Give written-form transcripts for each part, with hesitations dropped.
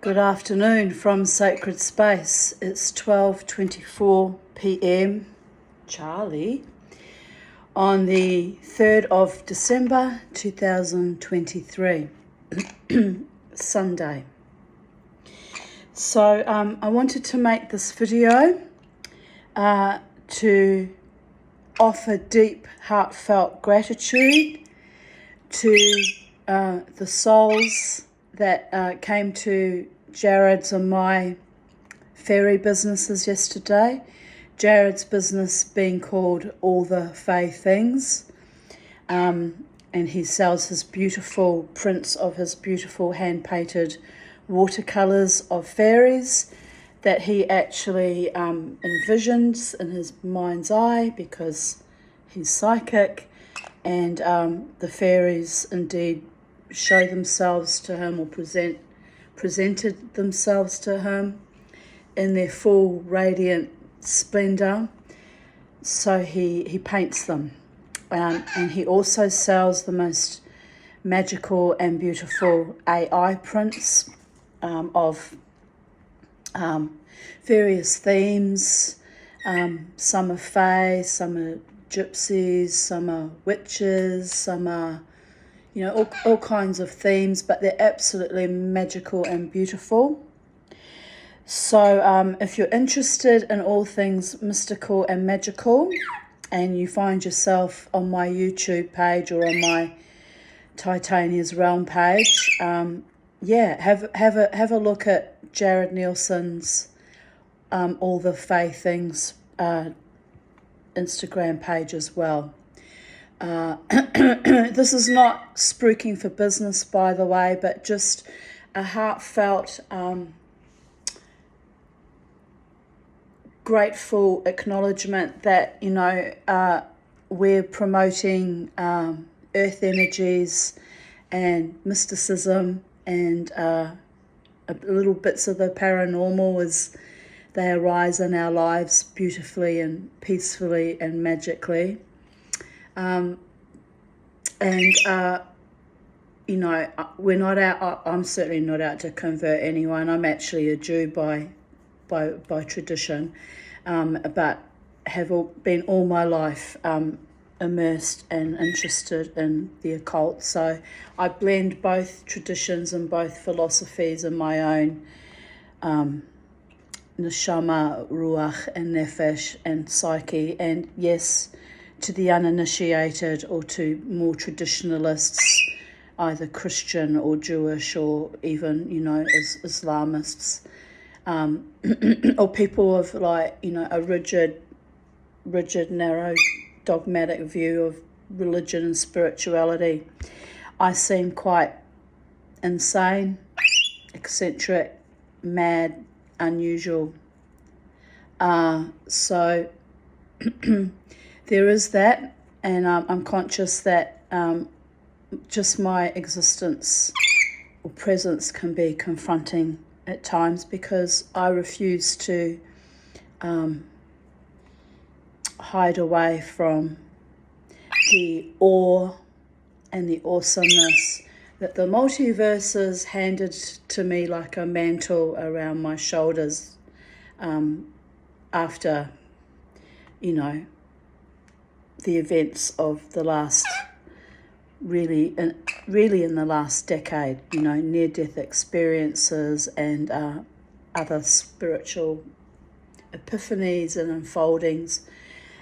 Good afternoon from Sacred Space. It's 12:24 p.m. Charlie on the 3rd of December 2023, Sunday. So I wanted to make this video to offer deep, heartfelt gratitude to the souls that came to Jared's and my fairy businesses yesterday. Jared's business being called All the Fae Things, and he sells his beautiful prints of his beautiful hand-painted watercolours of fairies that he actually envisions in his mind's eye because he's psychic, and the fairies indeed show themselves to him or presented themselves to him in their full radiant splendour. So he paints them, and he also sells the most magical and beautiful AI prints of various themes. Some are fae, some are gypsies, some are witches, some are all kinds of themes, but they're absolutely magical and beautiful. So if you're interested in all things mystical and magical, and you find yourself on my YouTube page or on my Titania's Realm page, have a look at Jared Nielsen's All the Fae Things Instagram page as well. This is not spruiking for business, by the way, but just a heartfelt, grateful acknowledgement that, we're promoting earth energies and mysticism and little bits of the paranormal as they arise in our lives beautifully and peacefully and magically. We're not out. I'm certainly not out to convert anyone. I'm actually a Jew by tradition, but have been all my life immersed and interested in the occult. So I blend both traditions and both philosophies in my own neshama, ruach, and nefesh, and psyche, and yes, to the uninitiated or to more traditionalists, either Christian or Jewish or even, Islamists, or people of a rigid, narrow, dogmatic view of religion and spirituality. I seem quite insane, eccentric, mad, unusual. So there is that, and I'm conscious that just my existence or presence can be confronting at times because I refuse to hide away from the awe and the awesomeness that the multiverse has handed to me like a mantle around my shoulders after, the events of the last, really in the last decade, near-death experiences and other spiritual epiphanies and unfoldings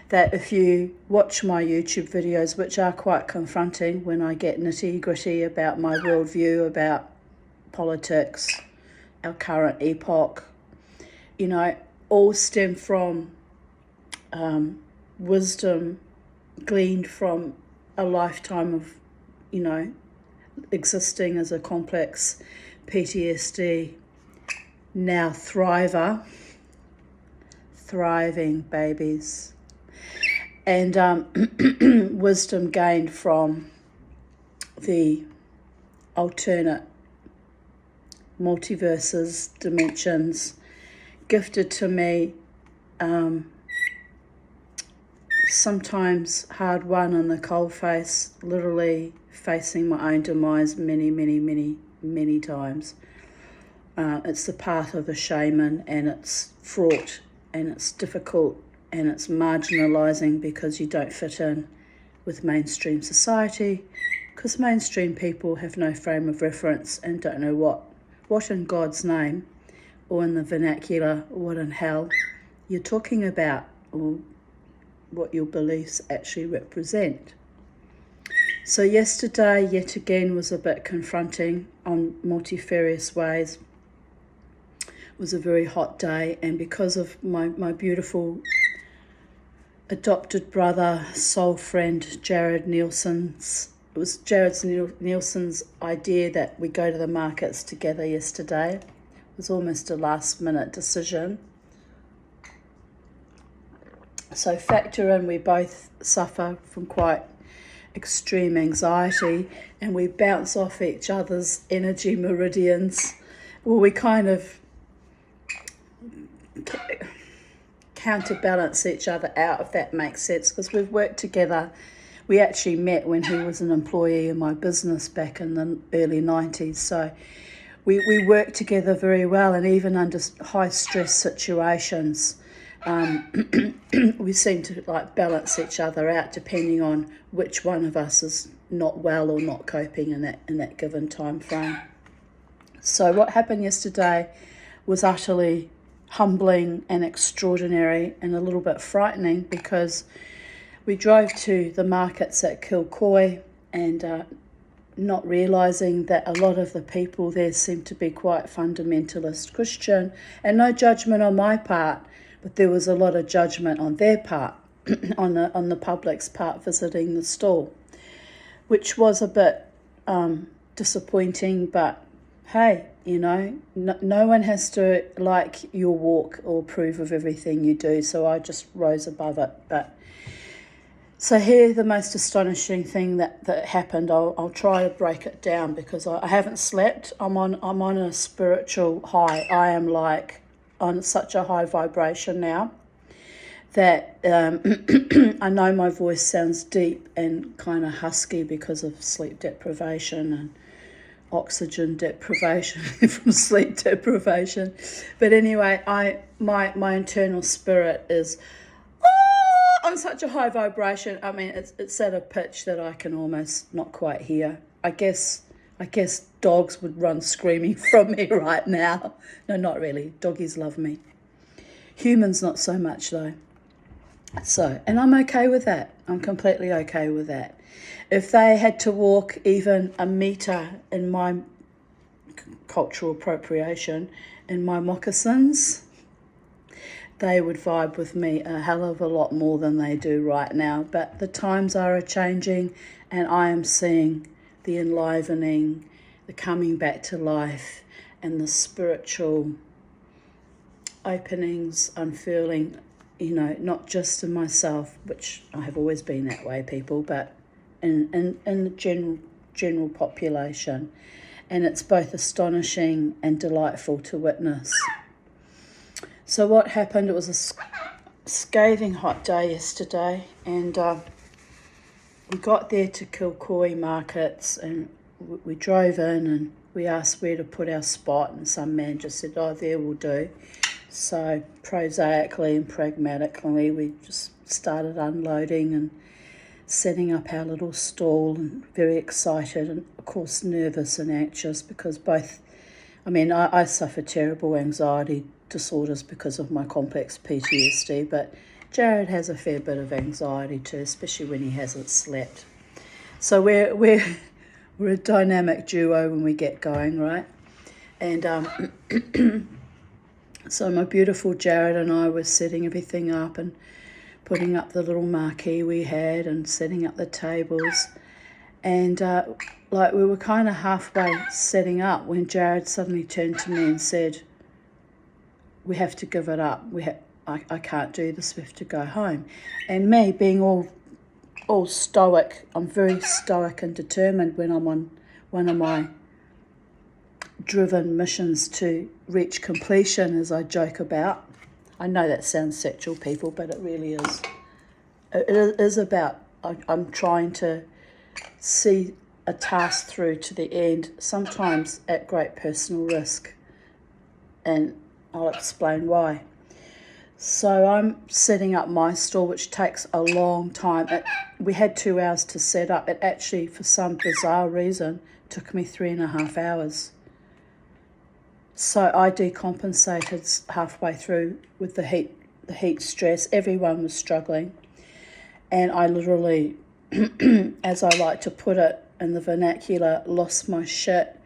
that if you watch my YouTube videos, which are quite confronting when I get nitty-gritty about my worldview, about politics, our current epoch, all stem from wisdom gleaned from a lifetime of, existing as a complex PTSD, now thriving babies, and wisdom gained from the alternate multiverses, dimensions, gifted to me, sometimes hard won in the coalface, literally facing my own demise many times. It's the path of a shaman, and it's fraught and it's difficult and it's marginalising because you don't fit in with mainstream society, because mainstream people have no frame of reference and don't know what in God's name, or in the vernacular, what in hell you're talking about, or what your beliefs actually represent. So yesterday, yet again, was a bit confronting on multifarious ways. It was a very hot day, and because of my beautiful adopted brother, soul friend, Jared Nielsen's, it was Jared Nielsen's idea that we go to the markets together yesterday. It was almost a last minute decision. So factor in, we both suffer from quite extreme anxiety, and we bounce off each other's energy meridians. Well, we kind of counterbalance each other out, if that makes sense, because we've worked together. We actually met when he was an employee in my business back in the early 90s. So we worked together very well, and even under high stress situations, we seem to like balance each other out depending on which one of us is not well or not coping in that given time frame. So what happened yesterday was utterly humbling and extraordinary and a little bit frightening, because we drove to the markets at Kilcoy, and not realising that a lot of the people there seemed to be quite fundamentalist Christian, and no judgment on my part, but there was a lot of judgment on their part, on the public's part visiting the stall, which was a bit disappointing. But hey, no one has to like your walk or approve of everything you do, so I just rose above it. But so here, the most astonishing thing that happened, I'll try to break it down, because I haven't slept. I'm on a spiritual high. I am like on such a high vibration now that I know my voice sounds deep and kind of husky because of sleep deprivation and oxygen deprivation from sleep deprivation. But anyway, my internal spirit is on such a high vibration. I mean, it's at a pitch that I can almost not quite hear. I guess dogs would run screaming from me right now. No, not really. Doggies love me. Humans not so much though. So, and I'm okay with that. I'm completely okay with that. If they had to walk even a metre in my cultural appropriation in my moccasins, they would vibe with me a hell of a lot more than they do right now. But the times are changing, and I am seeing the enlivening, the coming back to life, and the spiritual openings, unfurling, not just in myself, which I have always been that way, people, but in the general population. And it's both astonishing and delightful to witness. So what happened, it was a scathing hot day yesterday, and we got there to Kilcoy markets, and we drove in and we asked where to put our spot, and some man just said, there will do. So prosaically and pragmatically, we just started unloading and setting up our little stall, and very excited and of course nervous and anxious, because I suffer terrible anxiety disorders because of my complex PTSD, but Jared has a fair bit of anxiety too, especially when he hasn't slept. So we're a dynamic duo when we get going, right? And so my beautiful Jared and I were setting everything up and putting up the little marquee we had and setting up the tables, and we were kind of halfway setting up when Jared suddenly turned to me and said, "We have to give it up. I can't do this. We have to go home." And me being all stoic, I'm very stoic and determined when I'm on one of my driven missions to reach completion, as I joke about. I know that sounds sexual, people, but it really is. It is about, I'm trying to see a task through to the end, sometimes at great personal risk. and I'll explain why. So I'm setting up my store, which takes a long time. We had 2 hours to set up. It actually, for some bizarre reason, took me 3.5 hours. So I decompensated halfway through with the heat stress. Everyone was struggling. And I literally, as I like to put it in the vernacular, lost my shit.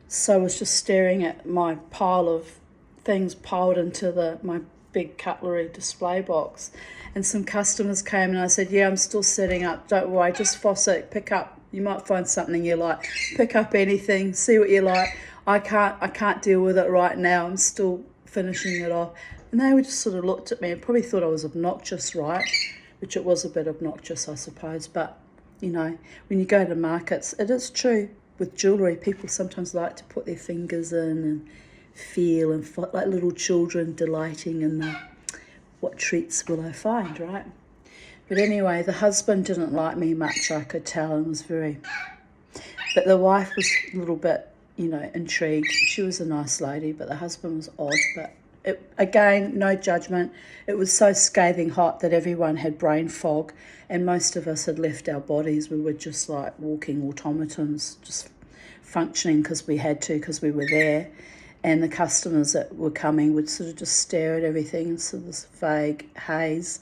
So I was just staring at my pile of things piled into my big cutlery display box. And some customers came and I said, yeah, I'm still setting up. Don't worry, just Fossick, pick up. You might find something you like. Pick up anything, see what you like. I can't deal with it right now. I'm still finishing it off. And they just sort of looked at me and probably thought I was obnoxious, right? Which it was a bit obnoxious, I suppose. But, you know, when you go to markets, it is true. With jewellery, people sometimes like to put their fingers in and feel and like little children delighting in what treats will I find, right? But anyway, the husband didn't like me much, I could tell, and was but the wife was a little bit, intrigued. She was a nice lady, but the husband was odd. But again, no judgment. It was so scathing hot that everyone had brain fog, and most of us had left our bodies. We were just like walking automatons, just functioning because we had to, because we were there. And the customers that were coming would sort of just stare at everything in sort of this vague haze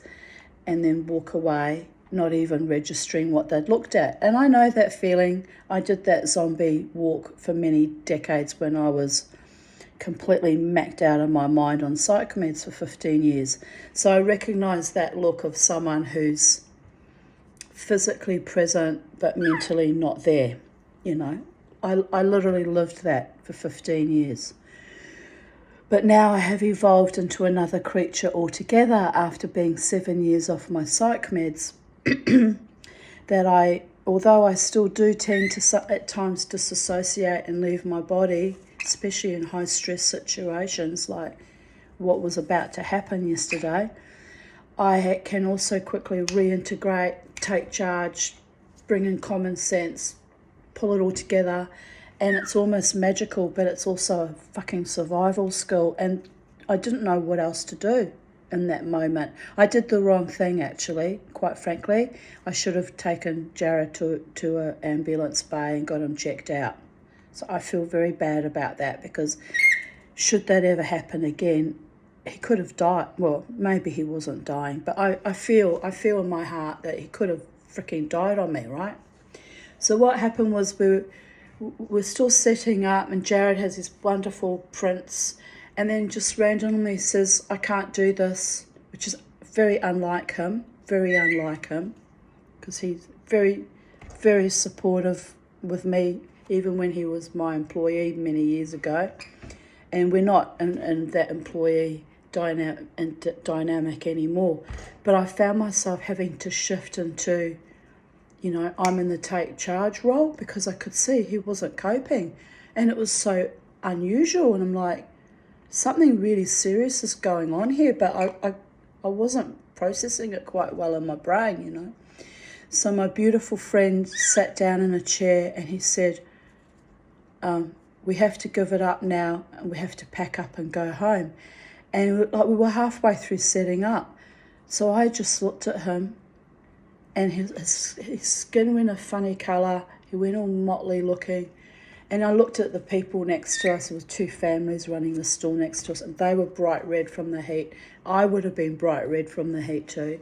and then walk away, not even registering what they'd looked at. And I know that feeling. I did that zombie walk for many decades when I was completely macked out of my mind on psych meds for 15 years. So I recognise that look of someone who's physically present but mentally not there, I literally lived that for 15 years. But now I have evolved into another creature altogether after being 7 years off my psych meds that although I still do tend to at times disassociate and leave my body, especially in high stress situations like what was about to happen yesterday, I can also quickly reintegrate, take charge, bring in common sense, pull it all together. And it's almost magical, but it's also a fucking survival skill. And I didn't know what else to do in that moment. I did the wrong thing, actually, quite frankly. I should have taken Jared to an ambulance bay and got him checked out. So I feel very bad about that, because should that ever happen again, he could have died. Well, maybe he wasn't dying, but I feel in my heart that he could have freaking died on me, right? So what happened was we're still setting up, and Jared has his wonderful prints, and then just randomly says, I can't do this, which is very unlike him, because he's very, very supportive with me, even when he was my employee many years ago. And we're not in that employee dynamic anymore. But I found myself having to shift into, I'm in the take charge role, because I could see he wasn't coping. And it was so unusual. And I'm like, something really serious is going on here. But I wasn't processing it quite well in my brain, So my beautiful friend sat down in a chair and he said, we have to give it up now, and we have to pack up and go home. And we were halfway through setting up. So I just looked at him, and his skin went a funny colour. He went all motley looking. And I looked at the people next to us. There was 2 families running the store next to us, and they were bright red from the heat. I would have been bright red from the heat too.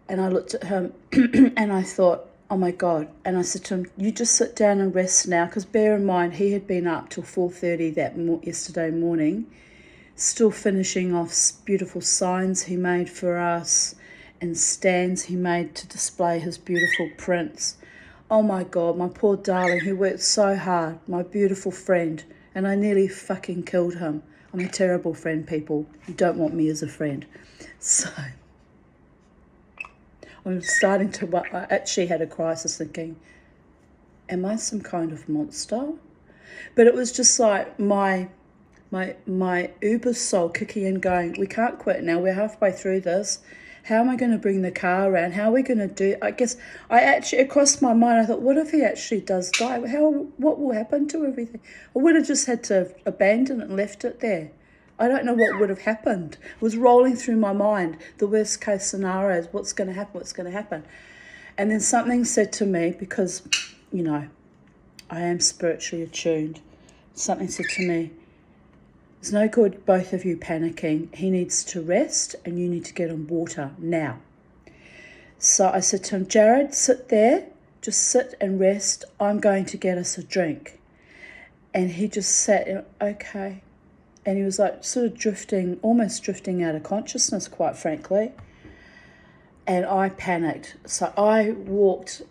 And I looked at him and I thought, oh my God. And I said to him, you just sit down and rest now, because bear in mind, he had been up till 4:30 yesterday morning, still finishing off beautiful signs he made for us and stands he made to display his beautiful prints. Oh my God, my poor darling, he worked so hard, my beautiful friend, and I nearly fucking killed him. I'm a terrible friend, people. You don't want me as a friend. So I'm starting to, I actually had a crisis thinking, am I some kind of monster? But it was just like my uber soul kicking in going, we can't quit now, we're halfway through this. How am I going to bring the car around? How are we going to do? I guess it crossed my mind. I thought, what if he actually does die? What will happen to everything? I would have just had to abandon it and left it there. I don't know what would have happened. It was rolling through my mind, the worst case scenarios, what's going to happen. And then something said to me, because, I am spiritually attuned, something said to me, it's no good both of you panicking. He needs to rest and you need to get him water now. So I said to him, Jared, sit there, just sit and rest. I'm going to get us a drink. And he just sat, okay. And he was like sort of almost drifting out of consciousness, quite frankly. And I panicked. So I walked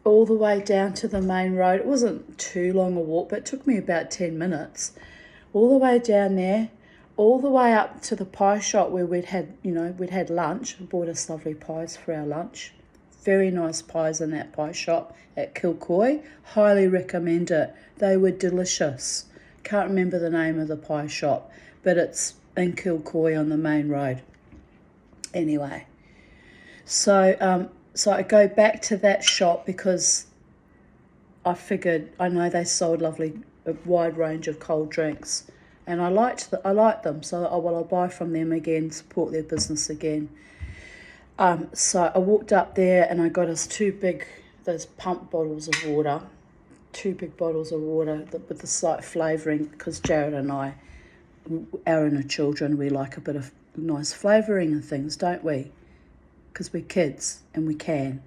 all the way down to the main road. It wasn't too long a walk, but it took me about 10 minutes. All the way down there, all the way up to the pie shop where we'd had lunch. We bought us lovely pies for our lunch. Very nice pies in that pie shop at Kilcoy. Highly recommend it. They were delicious. Can't remember the name of the pie shop, but it's in Kilcoy on the main road. Anyway, so I go back to that shop because I figured, I know they sold a wide range of cold drinks, and I liked them, so I'll buy from them again, support their business again. So I walked up there and I got us those pump bottles of water, 2 big bottles of water with the slight flavouring, because Jared and I, our inner children, we like a bit of nice flavouring and things, don't we? Because we're kids and we can,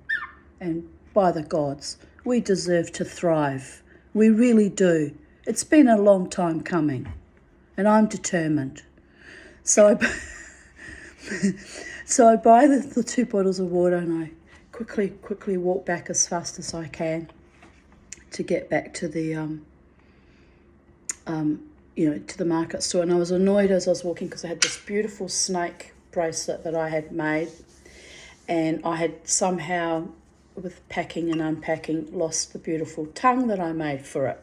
and by the gods, we deserve to thrive. We really do. It's been a long time coming, and I'm determined. So I buy the 2 bottles of water, and I quickly walk back as fast as I can to get back to the to the market store. And I was annoyed as I was walking because I had this beautiful snake bracelet that I had made, and I had somehow, with packing and unpacking, lost the beautiful tongue that I made for it.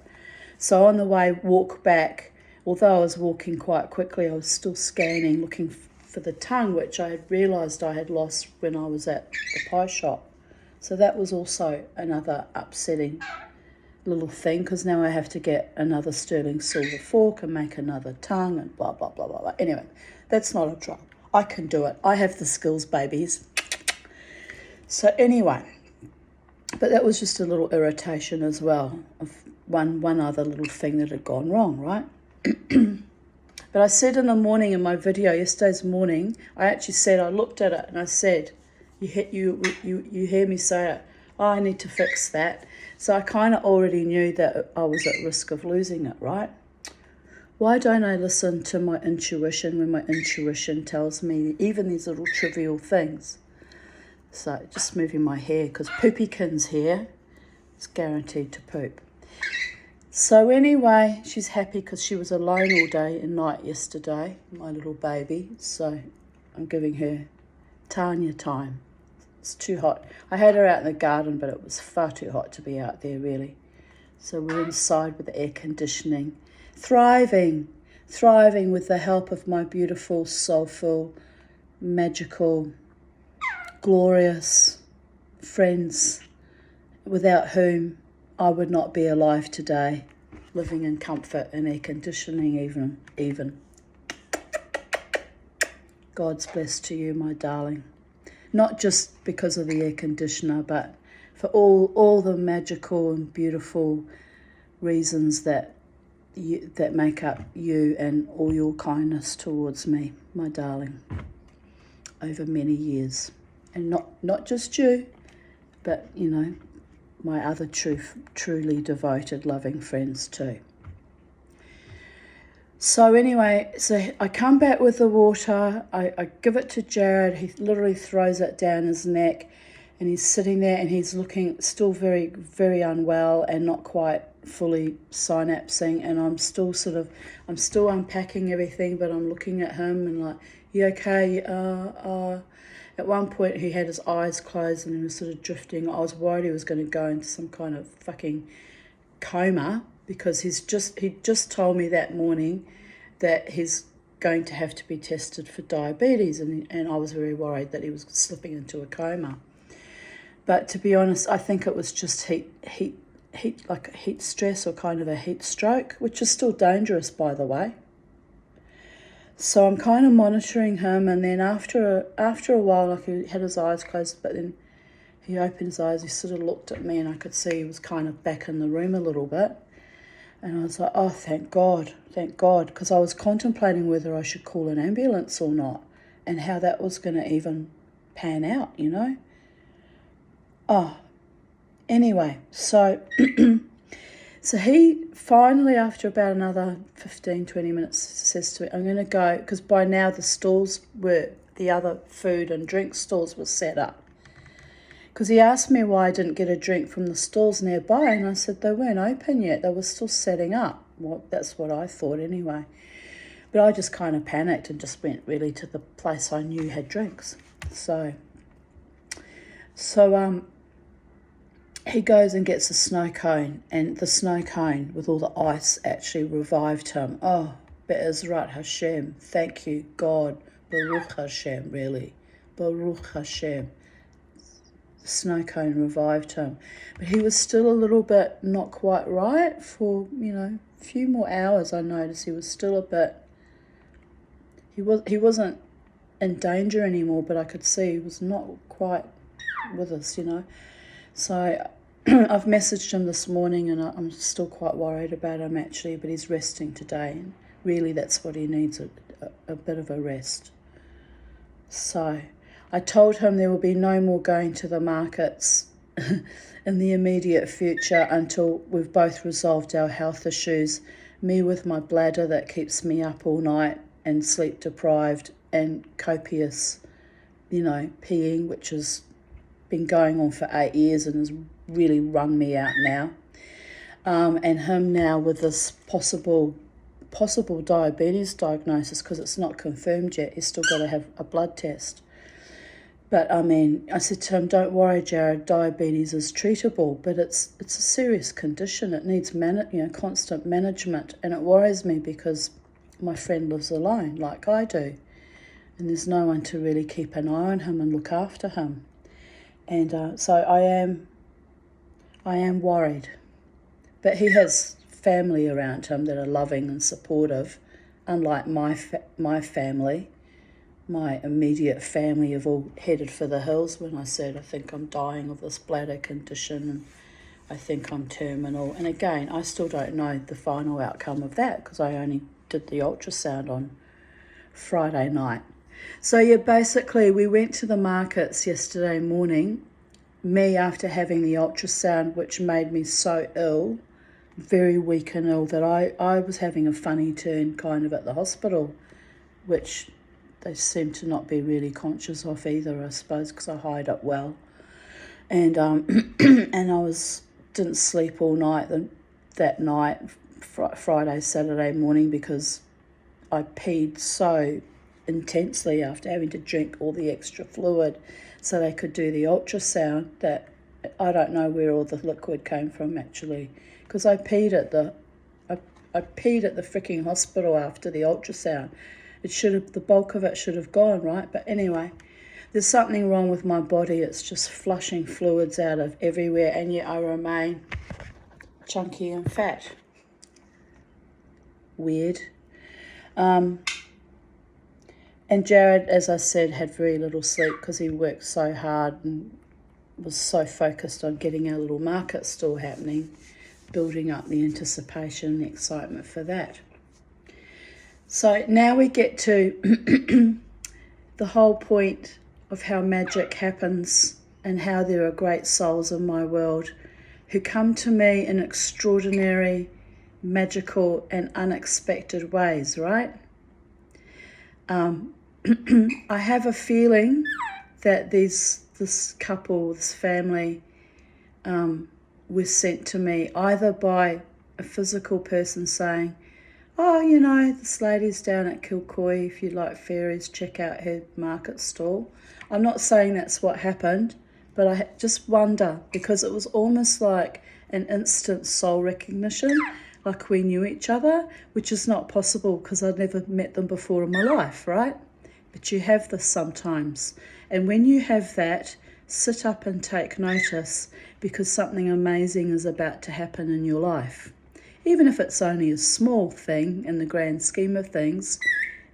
So on the walk back, although I was walking quite quickly, I was still scanning, looking for the tongue, which I had realised I had lost when I was at the pie shop. So that was also another upsetting little thing, because now I have to get another sterling silver fork and make another tongue and blah, blah, blah, blah, blah. Anyway, that's not a trouble. I can do it. I have the skills, babies. So anyway, but that was just a little irritation as well of one other little thing that had gone wrong, right? But I said in the morning in my video, yesterday's morning, I looked at it and I said, you hear me say it, I need to fix that. So I kind of already knew that I was at risk of losing it, right? Why don't I listen to my intuition when my intuition tells me even these little trivial things? So just moving my hair, because Poopykin's here. It's guaranteed to poop. So anyway, she's happy because she was alone all day and night yesterday, my little baby. So I'm giving her Tanya time. It's too hot. I had her out in the garden, but it was far too hot to be out there, really. So we're inside with the air conditioning, thriving with the help of my beautiful, soulful, magical, glorious friends, without whom I would not be alive today, living in comfort and air conditioning even. God's blessed to you, my darling. Not just because of the air conditioner, but for all the magical and beautiful reasons that make up you and all your kindness towards me, my darling, over many years. And not just you, but, my other truly devoted, loving friends too. So anyway, so I come back with the water, I give it to Jared, he literally throws it down his neck, and he's sitting there and he's looking still very, very unwell and not quite fully synapsing, and I'm still unpacking everything, but I'm looking at him and like, you okay? At one point he had his eyes closed and he was sort of drifting. I was worried he was going to go into some kind of fucking coma, because he just told me that morning that his going to have to be tested for diabetes, and I was very worried that he was slipping into a coma. But to be honest, I think it was just heat, like a heat stress or kind of a heat stroke, which is still dangerous, by the way. So I'm kind of monitoring him, and then after a while, like, he had his eyes closed, but then he opened his eyes, he sort of looked at me, and I could see he was kind of back in the room a little bit. And I was like, oh, thank God, because I was contemplating whether I should call an ambulance or not, and how that was going to even pan out, you know. Oh, anyway, so so he finally, after about another 15, 20 minutes, says to me, I'm going to go, because by now the other food and drink stalls were set up. Because he asked me why I didn't get a drink from the stalls nearby, and I said they weren't open yet. They were still setting up. Well, that's what I thought anyway. But I just kind of panicked and just went really to the place I knew had drinks. So he goes and gets a snow cone, and the snow cone with all the ice actually revived him. Oh, Be'ezrat Hashem, thank you, God. Baruch Hashem, really. Baruch Hashem. Snow cone revived him, but he was still a little bit not quite right for, a few more hours. I noticed he was still a bit, he wasn't in danger anymore, but I could see he was not quite with us, so I've messaged him this morning, and I'm still quite worried about him actually, but he's resting today, and really that's what he needs, a bit of a rest. So I told him there will be no more going to the markets in the immediate future until we've both resolved our health issues. Me with my bladder that keeps me up all night and sleep deprived, and copious, peeing, which has been going on for 8 years and has really run me out now. And him now with this possible diabetes diagnosis, because it's not confirmed yet. He's still got to have a blood test. But I said to him, don't worry, Jared, diabetes is treatable, but it's a serious condition. It needs constant management, and it worries me because my friend lives alone like I do, and there's no one to really keep an eye on him and look after him. And so I am worried. But he has family around him that are loving and supportive, unlike my family. My immediate family have all headed for the hills when I said I think I'm dying of this bladder condition, and I think I'm terminal. And again, I still don't know the final outcome of that because I only did the ultrasound on Friday night. So yeah, basically we went to the markets yesterday morning, me after having the ultrasound, which made me so ill, very weak and ill, that I was having a funny turn kind of at the hospital, which they seem to not be really conscious of either, I suppose, because I hide it well. And and I didn't sleep all night that night, Friday, Saturday morning, because I peed so intensely after having to drink all the extra fluid so they could do the ultrasound, that I don't know where all the liquid came from actually, because I peed at the freaking hospital after the ultrasound. The bulk of it should have gone, right? But anyway, there's something wrong with my body. It's just flushing fluids out of everywhere, and yet I remain chunky and fat. Weird. And Jared, as I said, had very little sleep because he worked so hard and was so focused on getting our little market stall happening, building up the anticipation and the excitement for that. So now we get to the whole point of how magic happens and how there are great souls in my world who come to me in extraordinary, magical and unexpected ways, right? I have a feeling that this couple, this family, was sent to me either by a physical person saying, oh, this lady's down at Kilcoy, if you like fairies, check out her market stall. I'm not saying that's what happened, but I just wonder, because it was almost like an instant soul recognition. like we knew each other, which is not possible because I'd never met them before in my life, right? But you have this sometimes. And when you have that, sit up and take notice, because something amazing is about to happen in your life. Even if it's only a small thing in the grand scheme of things,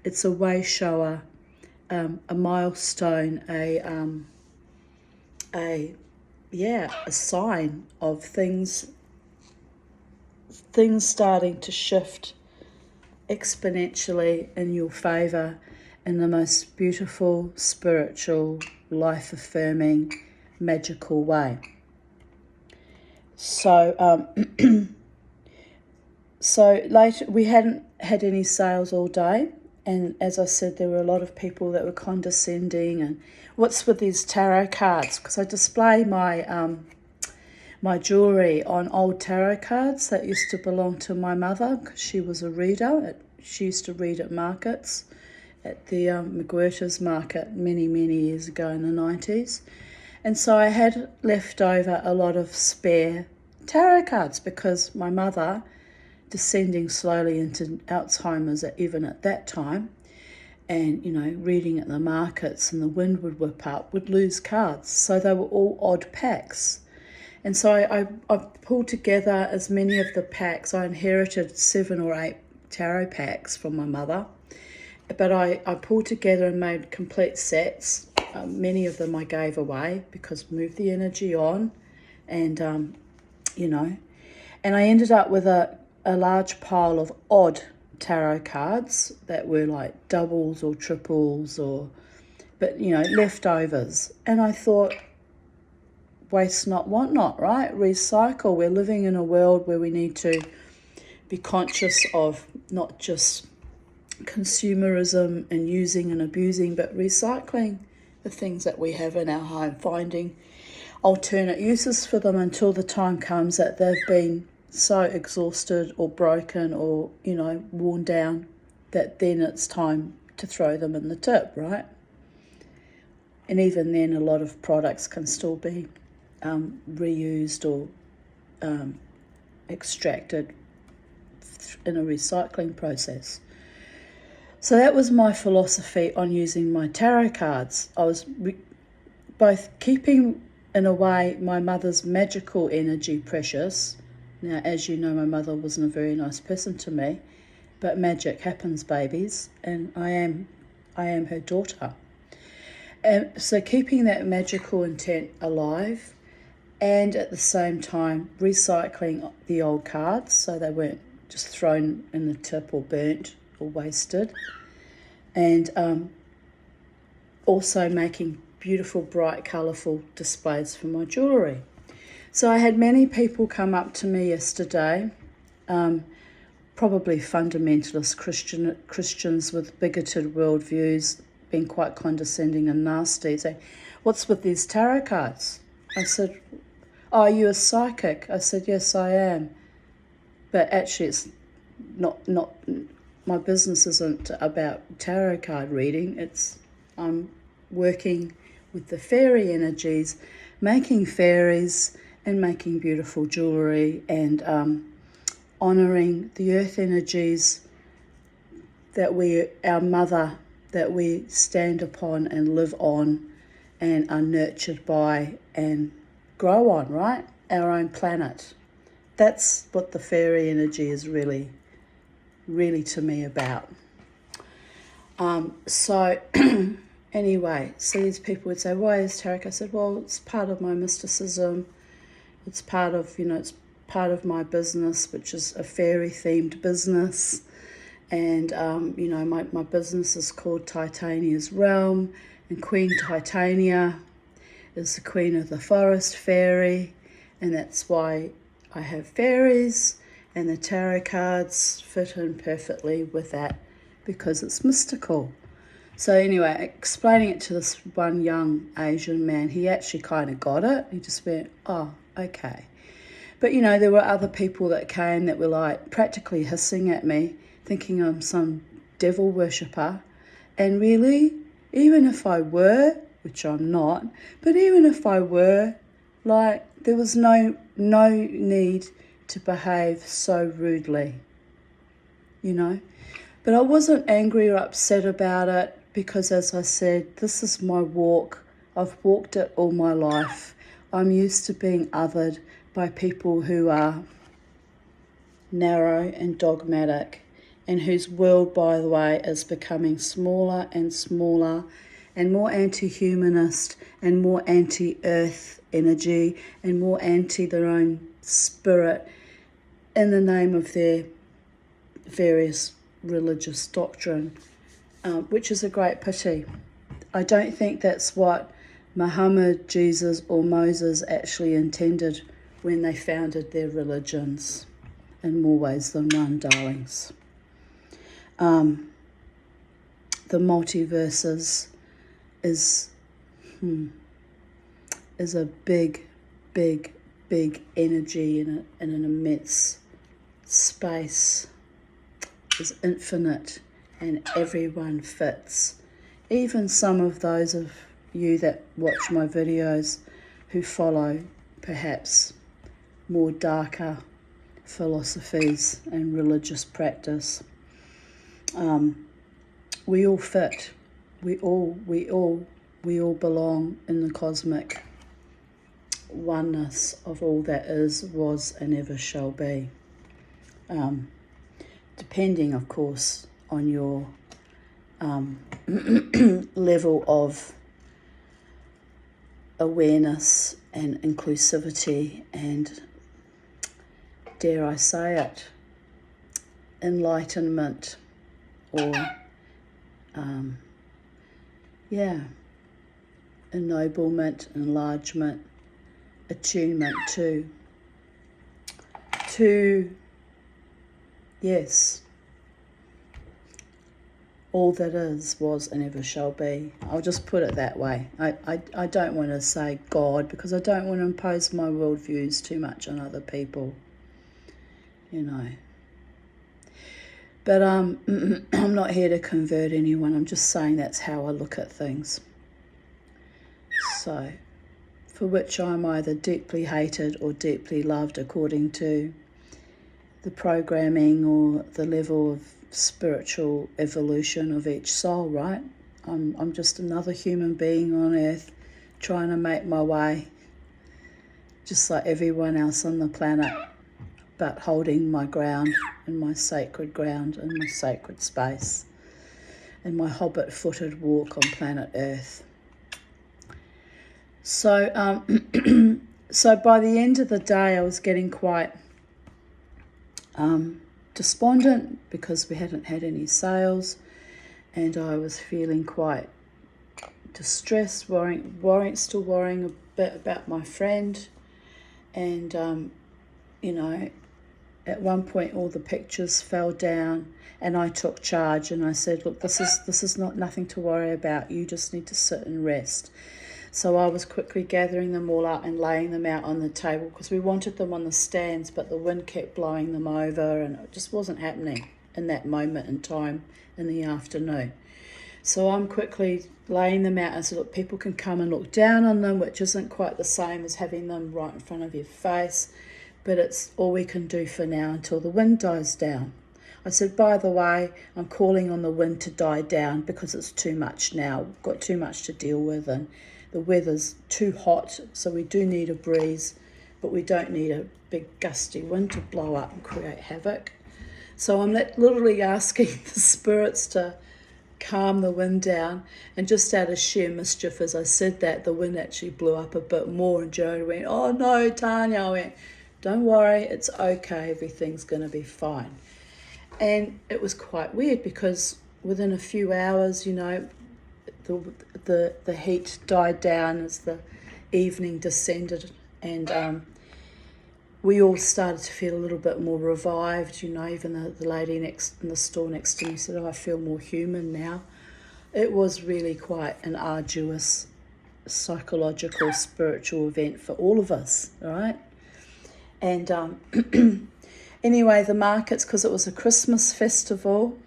it's a way shower, a milestone, a sign of things starting to shift exponentially in your favour in the most beautiful, spiritual, life-affirming, magical way. So, so later, we hadn't had any sales all day, and as I said, there were a lot of people that were condescending and what's with these tarot cards, because I display my my jewellery on old tarot cards that used to belong to my mother, because she was a reader. She used to read at markets, at the McWhirter's market many years ago in the 90s. And so I had left over a lot of spare tarot cards, because my mother, descending slowly into Alzheimer's even at that time, and, you know, reading at the markets and the wind would whip up, would lose cards. So they were all odd packs. And so I pulled together as many of the packs. I inherited 7 or 8 tarot packs from my mother. But I pulled together and made complete sets. Many of them I gave away because moved the energy on. And, you know, and I ended up with a large pile of odd tarot cards that were like doubles or triples, but, you know, leftovers. And I thought, waste not, want not, right? Recycle. We're living in a world where we need to be conscious of not just consumerism and using and abusing, but recycling the things that we have in our home, finding alternate uses for them until the time comes that they've been so exhausted or broken or, you know, worn down, that then it's time to throw them in the tip, right? And even then, a lot of products can still be reused or extracted in a recycling process. So that was my philosophy on using my tarot cards. I was both keeping, in a way, my mother's magical energy precious. Now, as you know, my mother wasn't a very nice person to me, but magic happens, babies, and I am her daughter. And so keeping that magical intent alive, and at the same time recycling the old cards so they weren't just thrown in the tip or burnt or wasted, and also making beautiful, bright, colourful displays for my jewellery. So I had many people come up to me yesterday, probably fundamentalist Christians with bigoted worldviews, being quite condescending and nasty, saying, "What's with these tarot cards?" I said, "Oh, are you a psychic?" I said, "Yes, I am. But actually it's not my business isn't about tarot card reading. I'm working with the fairy energies, making fairies and making beautiful jewellery, and honouring the earth energies that our mother, that we stand upon and live on and are nurtured by and grow on, right? Our own planet. That's what the fairy energy is really to me about. So anyway, so these people would say, "Why is tarot?" I said, "Well, it's part of my mysticism. It's part of, it's part of my business, which is a fairy themed business. And, my business is called Titania's Realm, and Queen Titania is the queen of the forest fairy, and that's why I have fairies, and the tarot cards fit in perfectly with that because it's mystical." So anyway, explaining it to this one young Asian man, he actually kind of got it. He just went, "Oh, okay." But, there were other people that came that were like practically hissing at me, thinking I'm some devil worshipper. And really, even if I were, which I'm not, but even if I were, like, there was no need to behave so rudely, you know. But I wasn't angry or upset about it because, as I said, this is my walk. I've walked it all my life. I'm used to being othered by people who are narrow and dogmatic, and whose world, by the way, is becoming smaller and smaller and more anti-humanist and more anti-earth energy and more anti their own spirit in the name of their various religious doctrine, which is a great pity. I don't think that's what Muhammad, Jesus or Moses actually intended when they founded their religions, in more ways than one, darlings. The multiverses is a big, big, big energy in an immense space. Is infinite, and everyone fits. Even some of those of you that watch my videos who follow perhaps more darker philosophies and religious practice. We all fit. We all belong in the cosmic oneness of all that is, was, and ever shall be. Depending, of course, on your level of awareness and inclusivity and, dare I say it, enlightenment or, ennoblement, enlargement, attunement to, yes, all that is, was, and ever shall be. I'll just put it that way. I don't want to say God because I don't want to impose my worldviews too much on other people, you know. But I'm not here to convert anyone. I'm just saying that's how I look at things. So, for which I'm either deeply hated or deeply loved according to the programming or the level of spiritual evolution of each soul, right? I'm just another human being on earth trying to make my way, just like everyone else on the planet, but holding my ground and my sacred ground and my sacred space and my hobbit-footed walk on planet Earth. So, so by the end of the day, I was getting quite despondent because we hadn't had any sales, and I was feeling quite distressed, still worrying a bit about my friend. And you know, at one point all the pictures fell down, and I took charge and I said, look, this is not nothing to worry about. You just need to sit and rest. So I was quickly gathering them all up and laying them out on the table because we wanted them on the stands, but the wind kept blowing them over and it just wasn't happening in that moment in time in the afternoon. So I'm quickly laying them out and said, look, people can come and look down on them, which isn't quite the same as having them right in front of your face, but it's all we can do for now until the wind dies down. I said, by the way, I'm calling on the wind to die down because it's too much now. We've got too much to deal with, and the weather's too hot, so we do need a breeze, but we don't need a big gusty wind to blow up and create havoc. So I'm literally asking the spirits to calm the wind down, and just out of sheer mischief, as I said that, the wind actually blew up a bit more, and Jared went, oh no, Tanya. I went, don't worry, it's okay, everything's going to be fine. And it was quite weird because within a few hours, you know, the heat died down as the evening descended, and we all started to feel a little bit more revived. You know, even the lady in the store next to me said, oh, I feel more human now. It was really quite an arduous psychological, spiritual event for all of us, all right? And anyway, the markets, because it was a Christmas festival,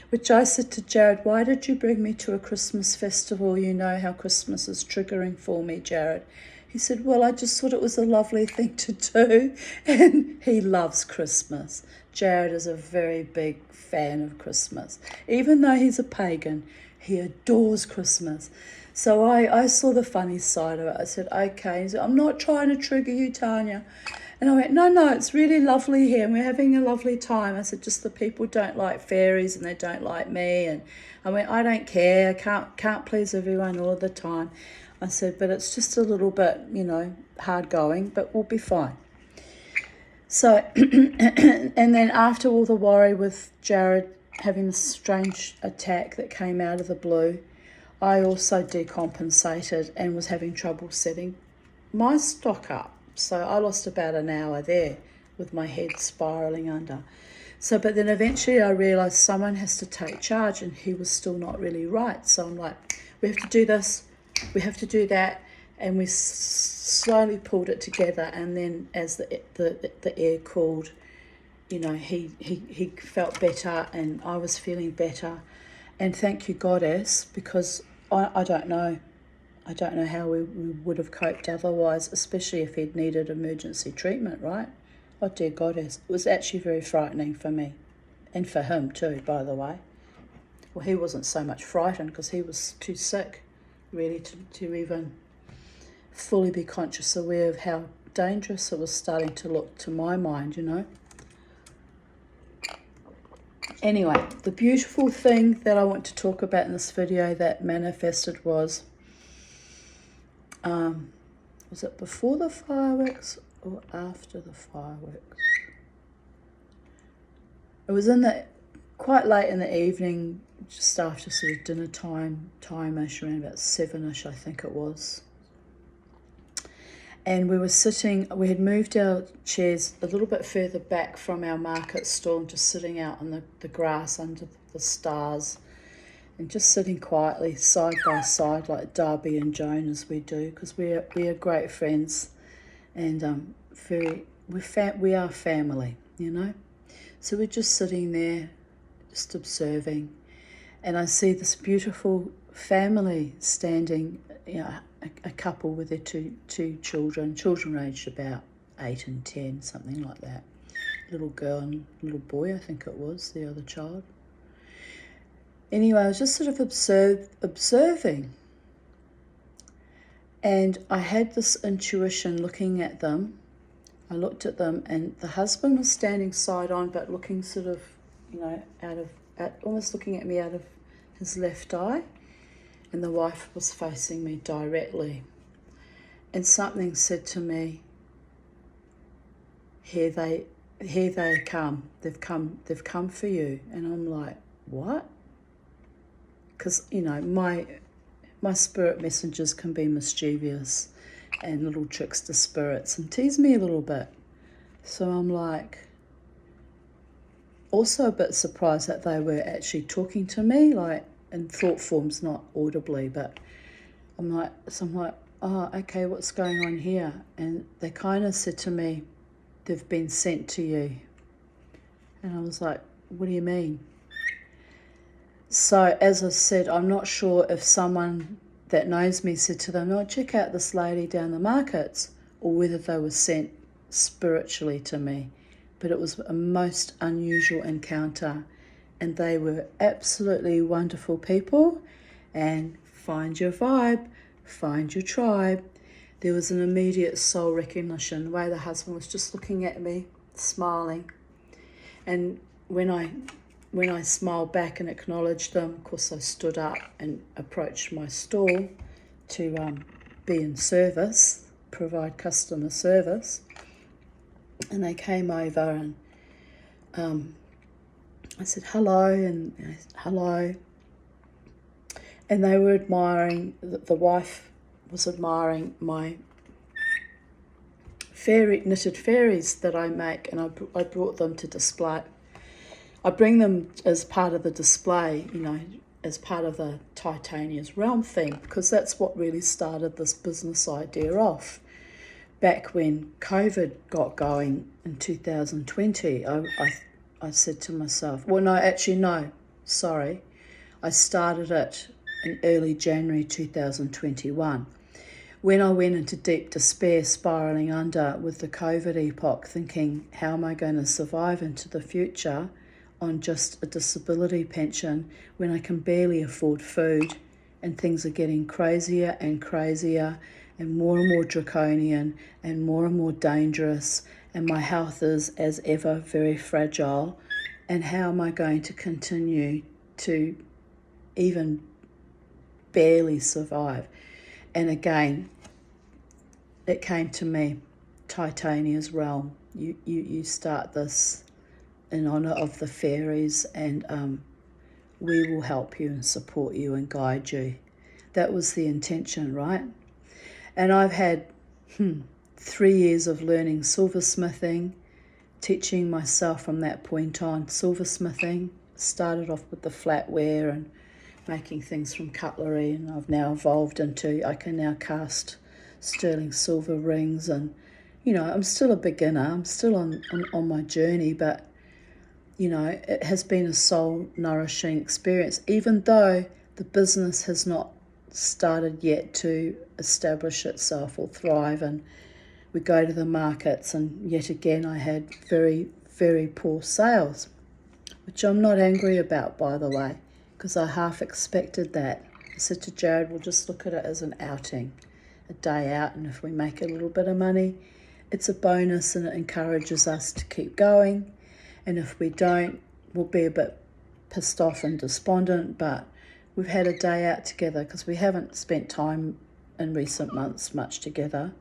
which I said to Jared, why did you bring me to a Christmas festival? You know how Christmas is triggering for me, Jared. He said, well, I just thought it was a lovely thing to do. And he loves Christmas. Jared is a very big fan of Christmas. Even though he's a pagan, he adores Christmas. So I saw the funny side of it. I said, okay. He said, I'm not trying to trigger you, Tanya. And I went, no, it's really lovely here and we're having a lovely time. I said, just the people don't like fairies and they don't like me. And I went, I don't care. I can't please everyone all the time. I said, but it's just a little bit, hard going, but we'll be fine. So, and then after all the worry with Jared having this strange attack that came out of the blue, I also decompensated and was having trouble setting my stock up. So I lost about an hour there with my head spiralling under. So, but then eventually I realised someone has to take charge and he was still not really right. So I'm like, we have to do this, we have to do that. And we slowly pulled it together. And then as the air cooled, he felt better and I was feeling better. And thank you, Goddess, because I don't know. I don't know how we would have coped otherwise, especially if he'd needed emergency treatment, right? Oh, dear Goddess. It was actually very frightening for me. And for him too, by the way. Well, he wasn't so much frightened because he was too sick, really, to even fully be conscious, aware of how dangerous it was starting to look to my mind, Anyway, the beautiful thing that I want to talk about in this video that manifested was it before the fireworks or after the fireworks? It was quite late in the evening, just after sort of dinner time-ish, around about 7ish, I think it was. And we had moved our chairs a little bit further back from our market stall and just sitting out on the grass under the stars and just sitting quietly side by side like Darby and Joan as we do, because we are great friends and we are family, So we're just sitting there, just observing, and I see this beautiful family standing, a couple with their two children aged about 8 and 10, something like that. Little girl and little boy, I think it was, the other child. Anyway, I was just sort of observing. And I had this intuition looking at them. I looked at them and the husband was standing side on, but looking sort of, almost looking at me out of his left eye. And the wife was facing me directly. And something said to me, here they come. They've come for you. And I'm like, what? Because, my spirit messengers can be mischievous and little trickster spirits and tease me a little bit. So I'm like, also a bit surprised that they were actually talking to me, like in thought forms, not audibly, but I'm like, oh, okay, what's going on here? And they kind of said to me, they've been sent to you. And I was like, what do you mean? So as I said, I'm not sure if someone that knows me said to them, check out this lady down the markets, or whether they were sent spiritually to me. But it was a most unusual encounter, and they were absolutely wonderful people. And find your vibe, find your tribe. There was an immediate soul recognition, the way the husband was just looking at me, smiling. And when I smiled back and acknowledged them, of course I stood up and approached my stall to be in service, provide customer service. And they came over and I said hello and hello. And they were admiring, the wife was admiring my knitted fairies that I make, and I brought them to display. I bring them as part of the display, as part of the Titania's Realm theme, because that's what really started this business idea off. Back when COVID got going in 2020, I said to myself, I started it in early January 2021, when I went into deep despair, spiralling under with the COVID epoch, thinking, how am I going to survive into the future on just a disability pension when I can barely afford food, and things are getting crazier and crazier and more draconian and more dangerous, and my health is, as ever, very fragile. And how am I going to continue to even barely survive? And again, it came to me, Titania's realm. You start this in honour of the fairies, and we will help you and support you and guide you. That was the intention, right? And I've had 3 years of learning silversmithing, teaching myself from that point on silversmithing. Started off with the flatware and making things from cutlery, and I've now evolved into, I can now cast sterling silver rings, and I'm still a beginner, I'm still on my journey, but it has been a soul nourishing experience, even though the business has not started yet to establish itself or thrive. And we go to the markets, and yet again I had very, very poor sales, which I'm not angry about, by the way, because I half expected that. I said to Jared, we'll just look at it as an outing, a day out, and if we make a little bit of money, it's a bonus and it encourages us to keep going. And if we don't, we'll be a bit pissed off and despondent, but we've had a day out together because we haven't spent time in recent months much together,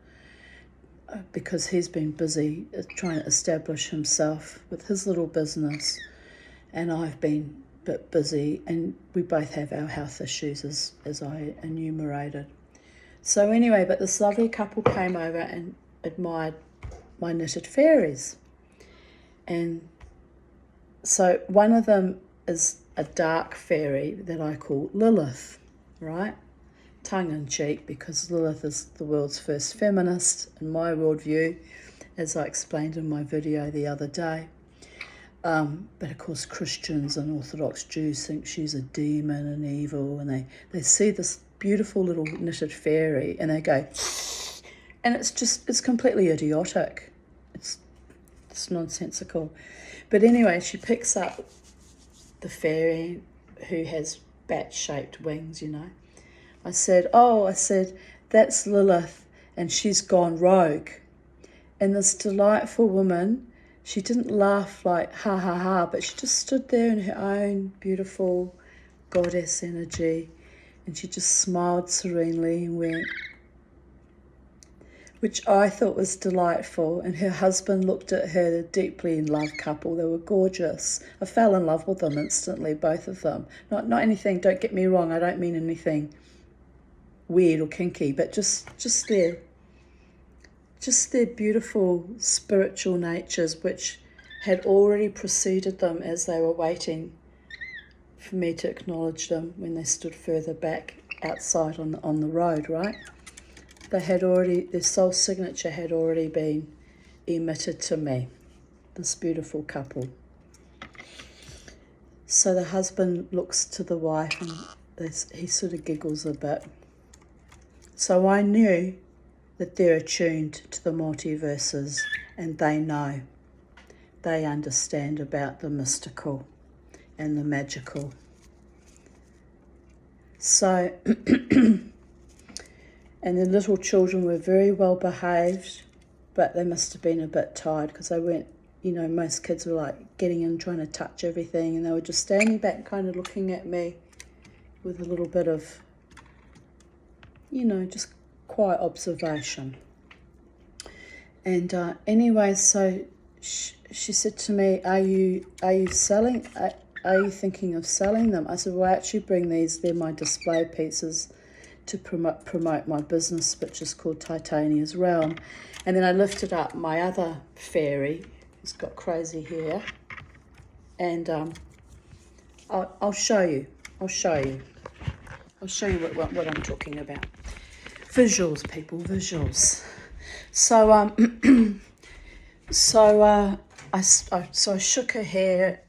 because he's been busy trying to establish himself with his little business, and I've been a bit busy, and we both have our health issues as I enumerated. So anyway, but this lovely couple came over and admired my knitted fairies. And so one of them is a dark fairy that I call Lilith, right? Tongue in cheek, because Lilith is the world's first feminist in my worldview, as I explained in my video the other day. But of course Christians and Orthodox Jews think she's a demon and evil, and they see this beautiful little knitted fairy and they go, and it's completely idiotic. It's nonsensical. But anyway, she picks up the fairy who has bat-shaped wings, I said, that's Lilith, and she's gone rogue. And this delightful woman, she didn't laugh like ha ha ha, but she just stood there in her own beautiful goddess energy, and she just smiled serenely and went, which I thought was delightful. And her husband looked at her, the deeply in love couple. They were gorgeous. I fell in love with them instantly, both of them. Not anything, don't get me wrong, I don't mean anything weird or kinky, but just their beautiful spiritual natures, which had already preceded them as they were waiting for me to acknowledge them when they stood further back outside on the road, right? Their soul signature had already been emitted to me, this beautiful couple. So the husband looks to the wife and he sort of giggles a bit. So I knew that they're attuned to the multiverses, and they know. They understand about the mystical and the magical. So, and the little children were very well behaved, but they must have been a bit tired because they weren't, most kids were like getting in, trying to touch everything, and they were just standing back kind of looking at me with a little bit of, just quiet observation. And anyway, so she said to me, are you selling, are you thinking of selling them? I said, well, I actually bring these, they're my display pieces to promote my business, which is called Titania's Realm. And then I lifted up my other fairy, who's got crazy hair, and I'll show you what I'm talking about. Visuals, people, visuals. So I shook her hair.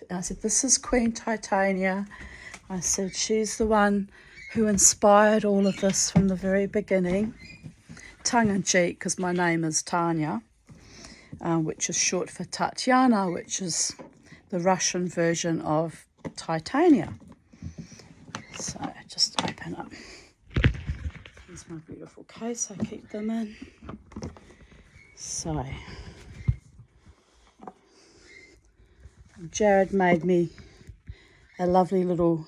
I said, this is Queen Titania. I said, she's the one who inspired all of this from the very beginning, tongue-in-cheek, because my name is Tanya, which is short for Tatiana, which is the Russian version of Titania. So just open up. Here's my beautiful case, I keep them in. So Jared made me a lovely little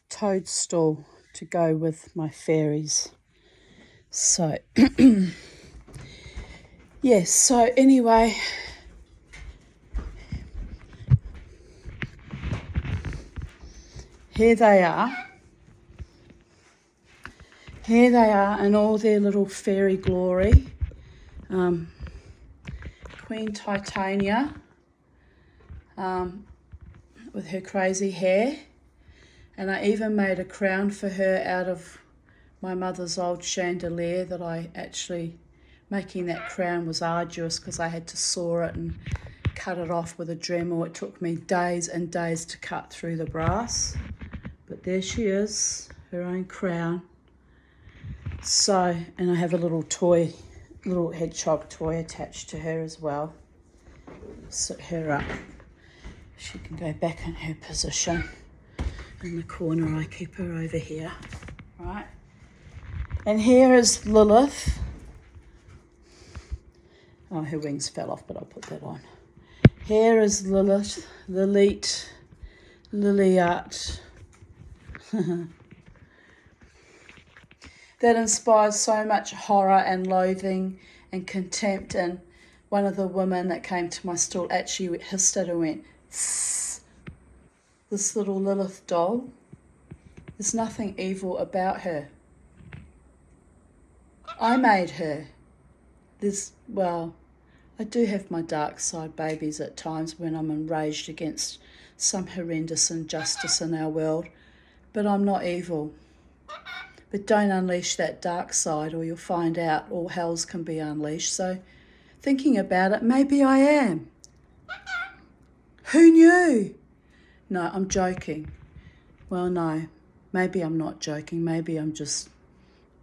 toadstool to go with my fairies. So yes, so anyway, here they are. Here they are in all their little fairy glory. Queen Titania with her crazy hair. And I even made a crown for her out of my mother's old chandelier that I actually, making that crown was arduous because I had to saw it and cut it off with a Dremel. It took me days and days to cut through the brass. But there she is, her own crown. So, and I have a little toy, little hedgehog toy attached to her as well. Sit her up. She can go back in her position. In the corner, I keep her over here, right? And here is Lilith. Oh, her wings fell off, but I'll put that on. Here is Lilith, Lilith, Liliat. That inspires so much horror and loathing and contempt. And one of the women that came to my stall actually hissed it and went, "Tss." This little Lilith doll, there's nothing evil about her. I made her. I do have my dark side babies at times when I'm enraged against some horrendous injustice in our world, but I'm not evil. But don't unleash that dark side or you'll find out all hells can be unleashed. So thinking about it, maybe I am. Who knew? No, I'm joking. Well, no, maybe I'm not joking. Maybe I'm just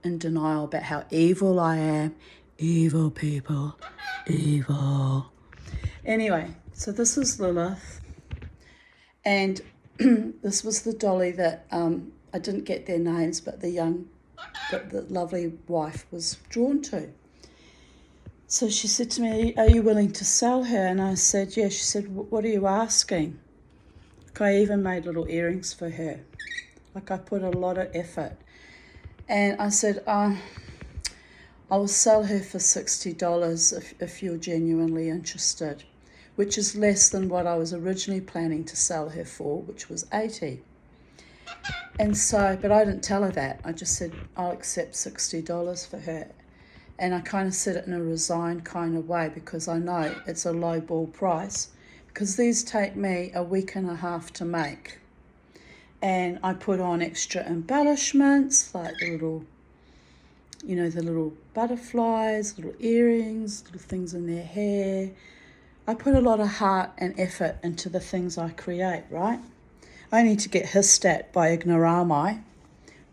in denial about how evil I am. Evil people, evil. Anyway, so this is Lilith. And this was the dolly that I didn't get their names, but the lovely wife was drawn to. So she said to me, "Are you willing to sell her?" And I said, "Yeah." She said, "What are you asking?" I even made little earrings for her. Like, I put a lot of effort. And I said, I will sell her for $60 if you're genuinely interested, which is less than what I was originally planning to sell her for, which was $80. And so, but I didn't tell her that. I just said, I'll accept $60 for her. And I kind of said it in a resigned kind of way because I know it's a low ball price, because these take me a week and a half to make. And I put on extra embellishments, like the little butterflies, little earrings, little things in their hair. I put a lot of heart and effort into the things I create, right? I need to get hissed at by ignorami,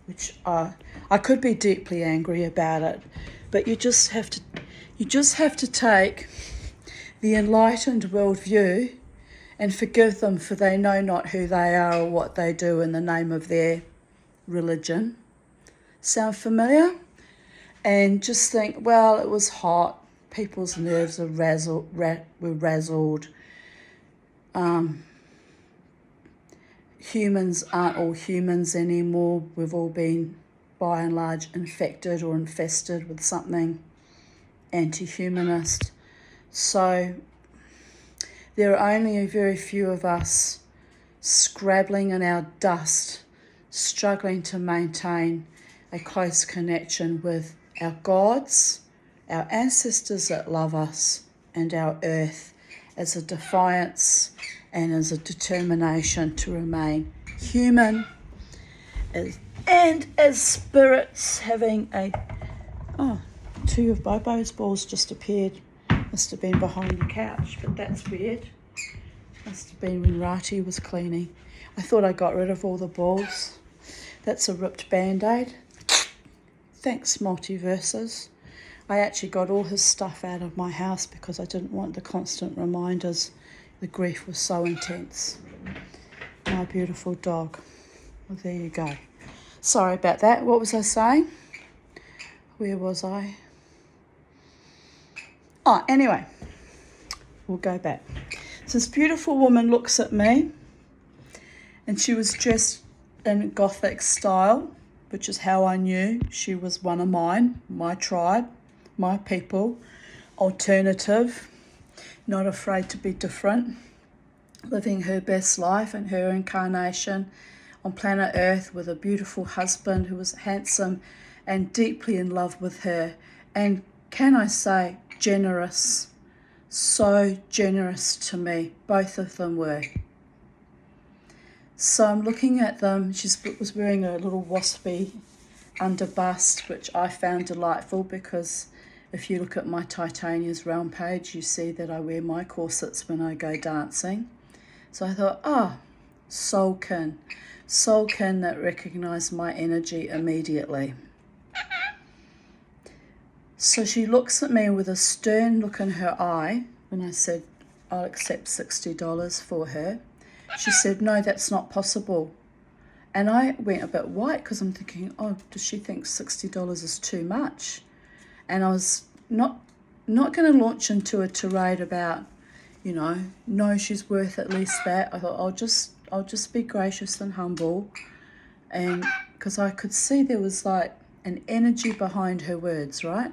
which I could be deeply angry about it, but you just have to take the enlightened worldview and forgive them, for they know not who they are or what they do in the name of their religion. Sound familiar? And just think, well, it was hot. People's nerves are were razzled. Humans aren't all humans anymore. We've all been, by and large, infected or infested with something anti-humanist. So there are only a very few of us scrabbling in our dust, struggling to maintain a close connection with our gods, our ancestors that love us, and our earth, as a defiance and as a determination to remain human, and as spirits having a... Oh, two of Bobo's balls just appeared. Must have been behind the couch, but that's weird. Must have been when Rati was cleaning. I thought I got rid of all the balls. That's a ripped Band-Aid. Thanks, Multiverses. I actually got all his stuff out of my house because I didn't want the constant reminders. The grief was so intense. My beautiful dog. Well, there you go. Sorry about that. What was I saying? Where was I? Oh, anyway, we'll go back. So this beautiful woman looks at me, and she was dressed in Gothic style, which is how I knew she was one of mine, my tribe, my people, alternative, not afraid to be different, living her best life in her incarnation on planet Earth with a beautiful husband who was handsome and deeply in love with her. And can I say, generous, so generous to me. Both of them were. So I'm looking at them. She was wearing a little waspy underbust, which I found delightful because if you look at my Titania's Realm page, you see that I wear my corsets when I go dancing. So I thought, soulkin that recognised my energy immediately. So she looks at me with a stern look in her eye when I said, I'll accept $60 for her. She said, no, that's not possible. And I went a bit white because I'm thinking, does she think $60 is too much? And I was not going to launch into a tirade about, no, she's worth at least that. I thought, I'll just be gracious and humble. And because I could see there was like an energy behind her words, right?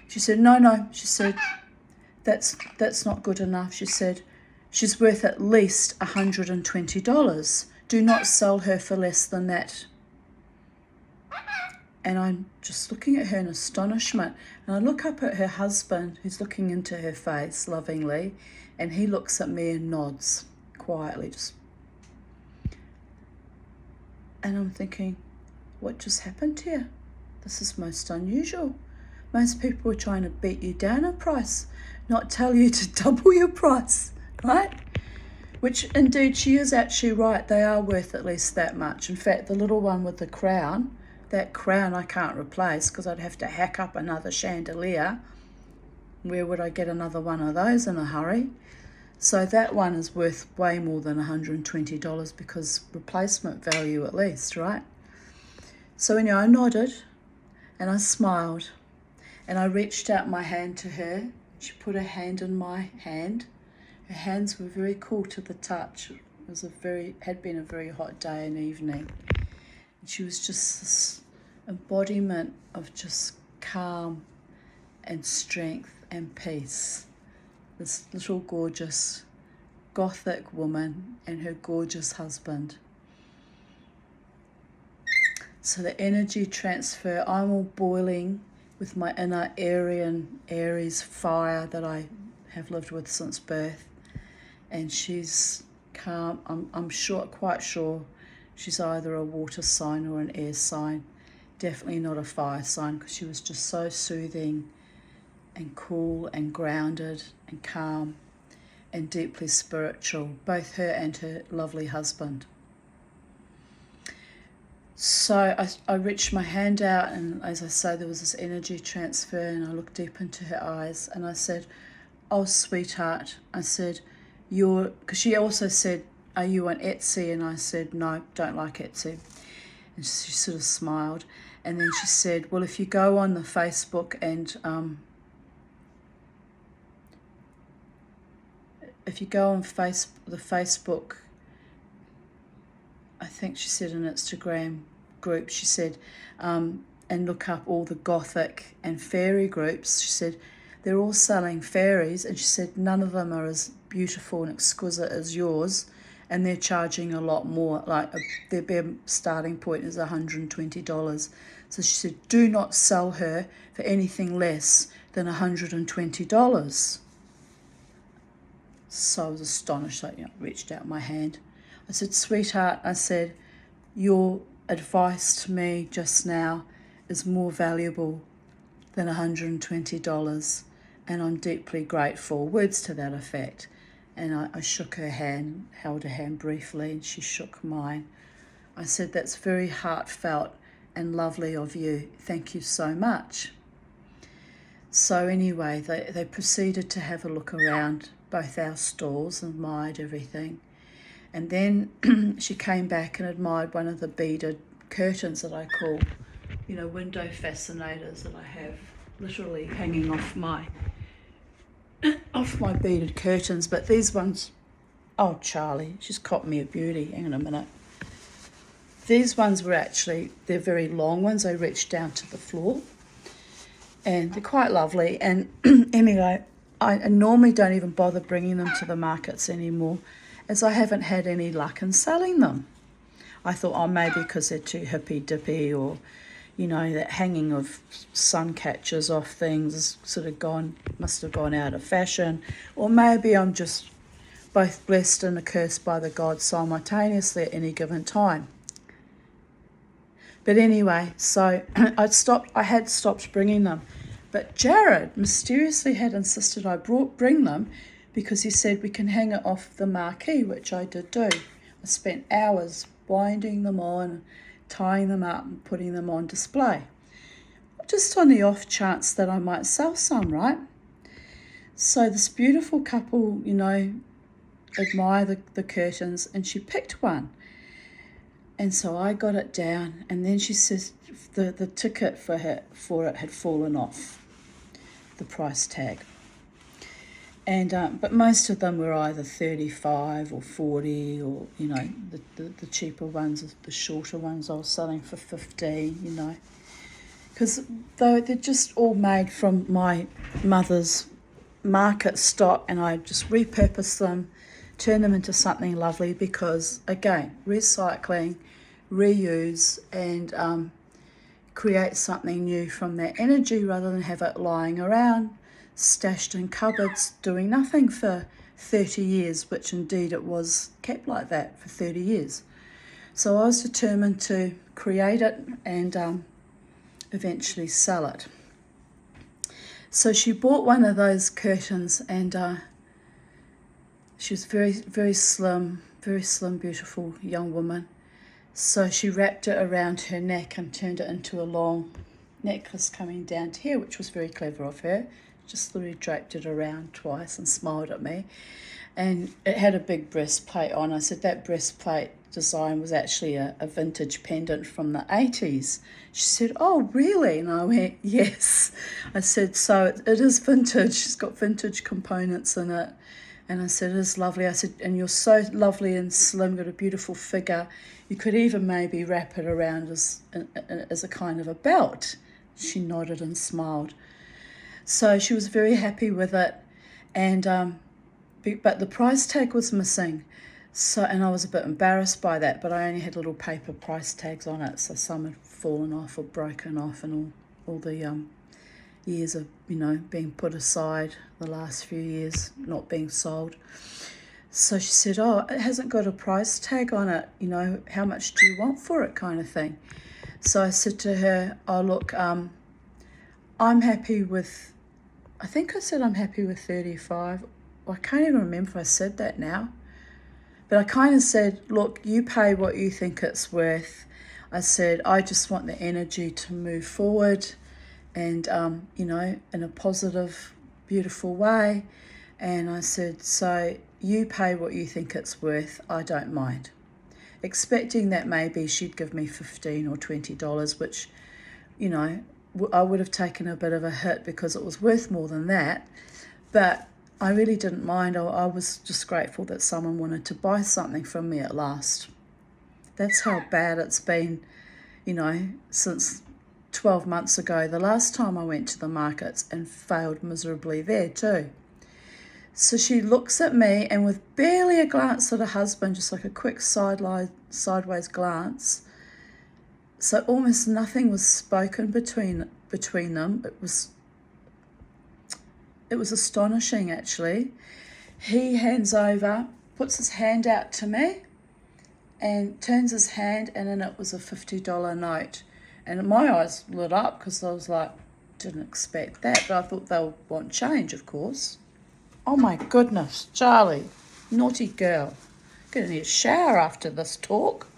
She said, no. She said, that's not good enough. She said, she's worth at least $120. Do not sell her for less than that. And I'm just looking at her in astonishment. And I look up at her husband, who's looking into her face lovingly, and he looks at me and nods quietly. And I'm thinking, what just happened here? This is most unusual. Most people are trying to beat you down a price, not tell you to double your price, right? Which indeed she is actually right. They are worth at least that much. In fact, the little one with the crown, that crown I can't replace because I'd have to hack up another chandelier. Where would I get another one of those in a hurry? So that one is worth way more than $120 because replacement value at least, right? So anyway, I nodded and I smiled and I reached out my hand to her. She put her hand in my hand. Her hands were very cool to the touch. It had been a very hot day and evening. And she was just this embodiment of just calm and strength and peace. This little gorgeous Gothic woman and her gorgeous husband. So the energy transfer, I'm all boiling with my inner Aries fire that I have lived with since birth. And she's calm. I'm quite sure she's either a water sign or an air sign. Definitely not a fire sign because she was just so soothing and cool and grounded and calm and deeply spiritual, both her and her lovely husband. So I reached my hand out, and as I say, there was this energy transfer, and I looked deep into her eyes and I said, oh, sweetheart, I said, because she also said, are you on Etsy? And I said, no, don't like Etsy. And she sort of smiled. And then she said, well, if you go on the Facebook and if you go on the Facebook, I think she said an Instagram group, she said, and look up all the Gothic and fairy groups, she said, they're all selling fairies, and she said none of them are as beautiful and exquisite as yours, and they're charging a lot more, like their starting point is $120. So she said, do not sell her for anything less than $120. So I was astonished. I reached out my hand. I said, sweetheart, I said, your advice to me just now is more valuable than $120, and I'm deeply grateful. Words to that effect. And I shook her hand, held her hand briefly, and she shook mine. I said, that's very heartfelt and lovely of you. Thank you so much. So anyway, they proceeded to have a look around both our stalls and admired everything. And then she came back and admired one of the beaded curtains that I call, window fascinators that I have literally hanging off my beaded curtains. But these ones, oh, Charlie, she's copped me a beauty. Hang on a minute. These ones were they're very long ones. They reach down to the floor. And they're quite lovely. And anyway, I normally don't even bother bringing them to the markets anymore, as I haven't had any luck in selling them. I thought, maybe because they're too hippy-dippy, or, that hanging of sun catchers off things must have gone out of fashion. Or maybe I'm just both blessed and cursed by the gods simultaneously at any given time. But anyway, so I had stopped bringing them. But Jared mysteriously had insisted I bring them, because he said we can hang it off the marquee, which I did do. I spent hours winding them on, tying them up and putting them on display. Just on the off chance that I might sell some, right? So this beautiful couple, admire the curtains, and she picked one. And so I got it down, and then she says the ticket for it had fallen off, the price tag. And but most of them were either 35 or 40, or the cheaper ones, the shorter ones I was selling for 15, because they're just all made from my mother's market stock, and I just repurpose them, turn them into something lovely, because again, recycling, reuse, and create something new from that energy, rather than have it lying around stashed in cupboards doing nothing for 30 years, which indeed it was kept like that for 30 years. So I was determined to create it and eventually sell it. So she bought one of those curtains, and she was very, very slim, beautiful young woman. So she wrapped it around her neck and turned it into a long necklace coming down to here, which was very clever of her. Just literally draped it around twice and smiled at me. And it had a big breastplate on. I said that breastplate design was actually a vintage pendant from the 80s. She said, oh, really? And I went, yes. I said, so it is vintage. It's got vintage components in it. And I said, it is lovely. I said, and you're so lovely and slim, got a beautiful figure. You could even maybe wrap it around as a kind of a belt. She nodded and smiled. So she was very happy with it, and but the price tag was missing. So, and I was a bit embarrassed by that, but I only had little paper price tags on it, so some had fallen off or broken off, and all the years of being put aside, the last few years not being sold. So she said, oh, it hasn't got a price tag on it, how much do you want for it, kind of thing. So I said to her, oh, look, I'm happy with, I think I said I'm happy with 35. I can't even remember if I said that now. But I kind of said, look, you pay what you think it's worth. I said, I just want the energy to move forward and, in a positive, beautiful way. And I said, so you pay what you think it's worth. I don't mind. Expecting that maybe she'd give me $15 or $20, which, I would have taken a bit of a hit because it was worth more than that. But I really didn't mind. I was just grateful that someone wanted to buy something from me at last. That's how bad it's been, since 12 months ago, the last time I went to the markets, and failed miserably there too. So she looks at me, and with barely a glance at her husband, just like a quick sideways glance, so almost nothing was spoken between them. It was astonishing, actually. He hands over, puts his hand out to me, and turns his hand, and in it was a $50 note. And my eyes lit up, because I was like, didn't expect that, but I thought they'll want change, of course. Oh my goodness, Charlie, naughty girl. Gonna need a shower after this talk.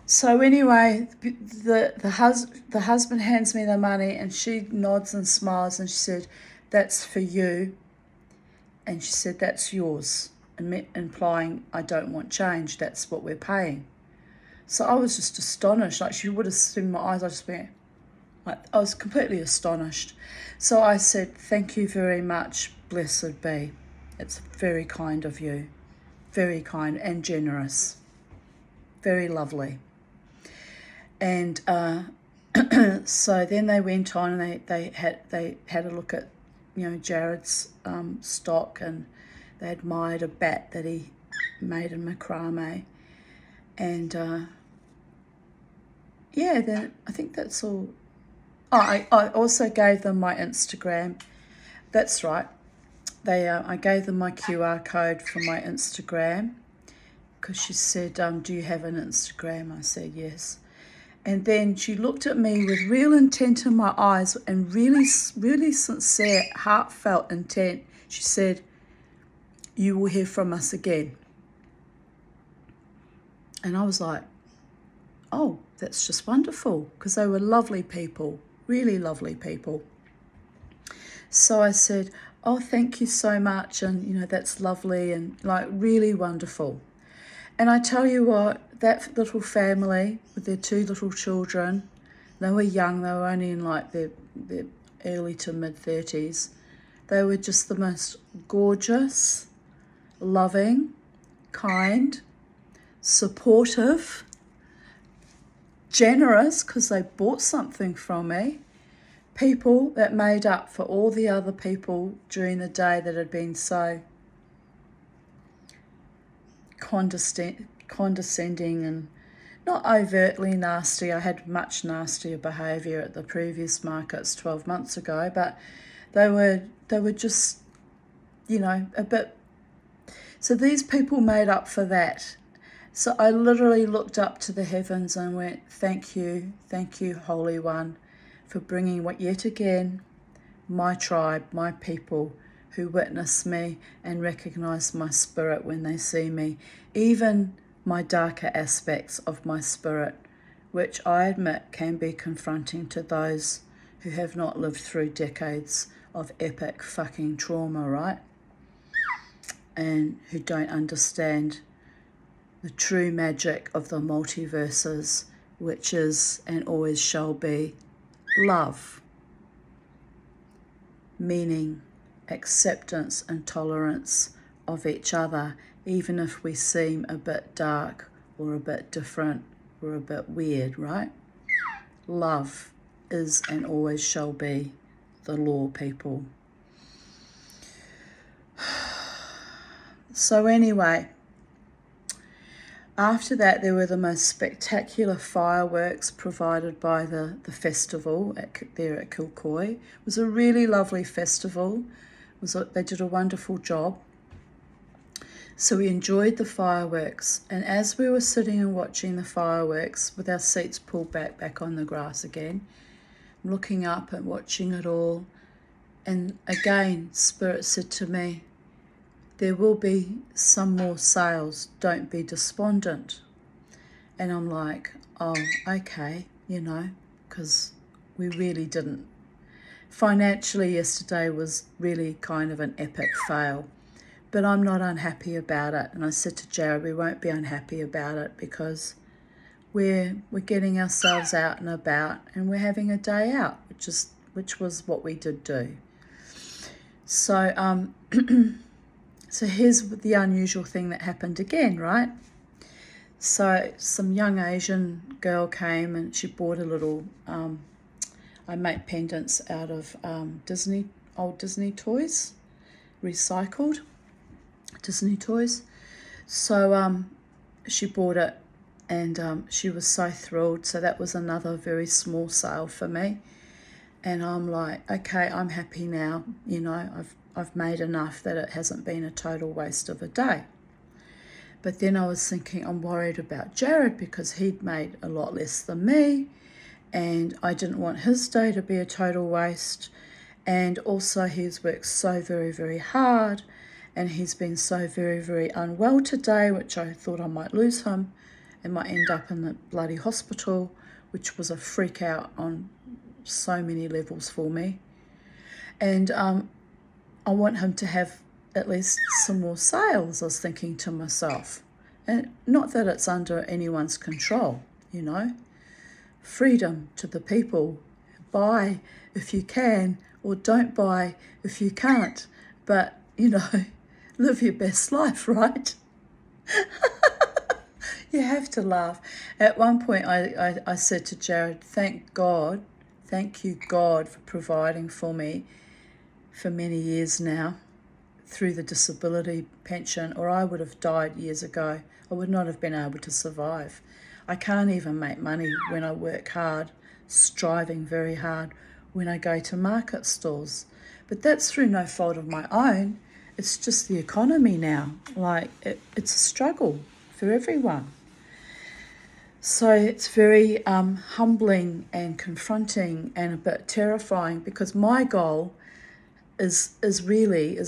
So anyway, the husband hands me the money, and she nods and smiles, and she said, "That's for you," and she said, "That's yours," implying I don't want change. That's what we're paying. So I was just astonished. Like, she would have seen my eyes. I just went, like, I was completely astonished. So I said, "Thank you very much, blessed be. It's very kind of you, very kind and generous, very lovely." And so then they went on, and they had a look at, Jared's stock, and they admired a bat that he made in macrame. And then I think that's all. Oh, I also gave them my Instagram. That's right. I gave them my QR code for my Instagram, because she said, "Do you have an Instagram?" I said, "Yes." And then she looked at me with real intent in my eyes, and really, really sincere, heartfelt intent. She said, "You will hear from us again." And I was like, "Oh, that's just wonderful," because they were lovely people, really lovely people. So I said, "Oh, thank you so much, and that's lovely, and like really wonderful." And I tell you what, that little family with their two little children, they were young, they were only in like their early to mid-30s. They were just the most gorgeous, loving, kind, supportive, generous, because they bought something from me. People that made up for all the other people during the day that had been so condescending and not overtly nasty. I had much nastier behaviour at the previous markets 12 months ago, but they were just, a bit. So these people made up for that. So I literally looked up to the heavens and went, thank you, Holy One, for bringing yet again my tribe, my people, who witness me and recognise my spirit when they see me, even my darker aspects of my spirit, which I admit can be confronting to those who have not lived through decades of epic fucking trauma, right? And who don't understand the true magic of the multiverses, which is and always shall be love, meaning, acceptance and tolerance of each other, even if we seem a bit dark or a bit different or a bit weird, right? Love is and always shall be the law, people. So anyway, after that, there were the most spectacular fireworks provided by the festival there at Kilcoy. It was a really lovely festival. They did a wonderful job. So we enjoyed the fireworks. And as we were sitting and watching the fireworks with our seats pulled back on the grass again, looking up and watching it all, and again, Spirit said to me, there will be some more sales, don't be despondent. And I'm like, oh, okay, because we really didn't. Financially, yesterday was really kind of an epic fail, but I'm not unhappy about it. And I said to Jared, we won't be unhappy about it, because we're getting ourselves out and about, and we're having a day out, which was what we did do. So so here's the unusual thing that happened again, right? So some young Asian girl came, and she bought a little, I make pendants out of old Disney toys, recycled Disney toys. So she bought it, and she was so thrilled. So that was another very small sale for me. And I'm like, okay, I'm happy now. I've made enough that it hasn't been a total waste of a day. But then I was thinking, I'm worried about Jared, because he'd made a lot less than me, and I didn't want his day to be a total waste. And also he's worked so very, very hard, and he's been so very, very unwell today, which I thought I might lose him. I might end up in the bloody hospital, which was a freak out on so many levels for me. And I want him to have at least some more sales, I was thinking to myself. And not that it's under anyone's control, you know. Freedom to the people. Buy if you can, or don't buy if you can't. But, you know, live your best life, right? You have to laugh. At one point I said to Jared, thank you God for providing for me for many years now through the disability pension, or I would have died years ago. I would not have been able to survive. I can't even make money when I work hard, striving very hard when I go to market stalls. But that's through no fault of my own. It's just the economy now. Like, it's a struggle for everyone. So it's very humbling and confronting and a bit terrifying, because my goal is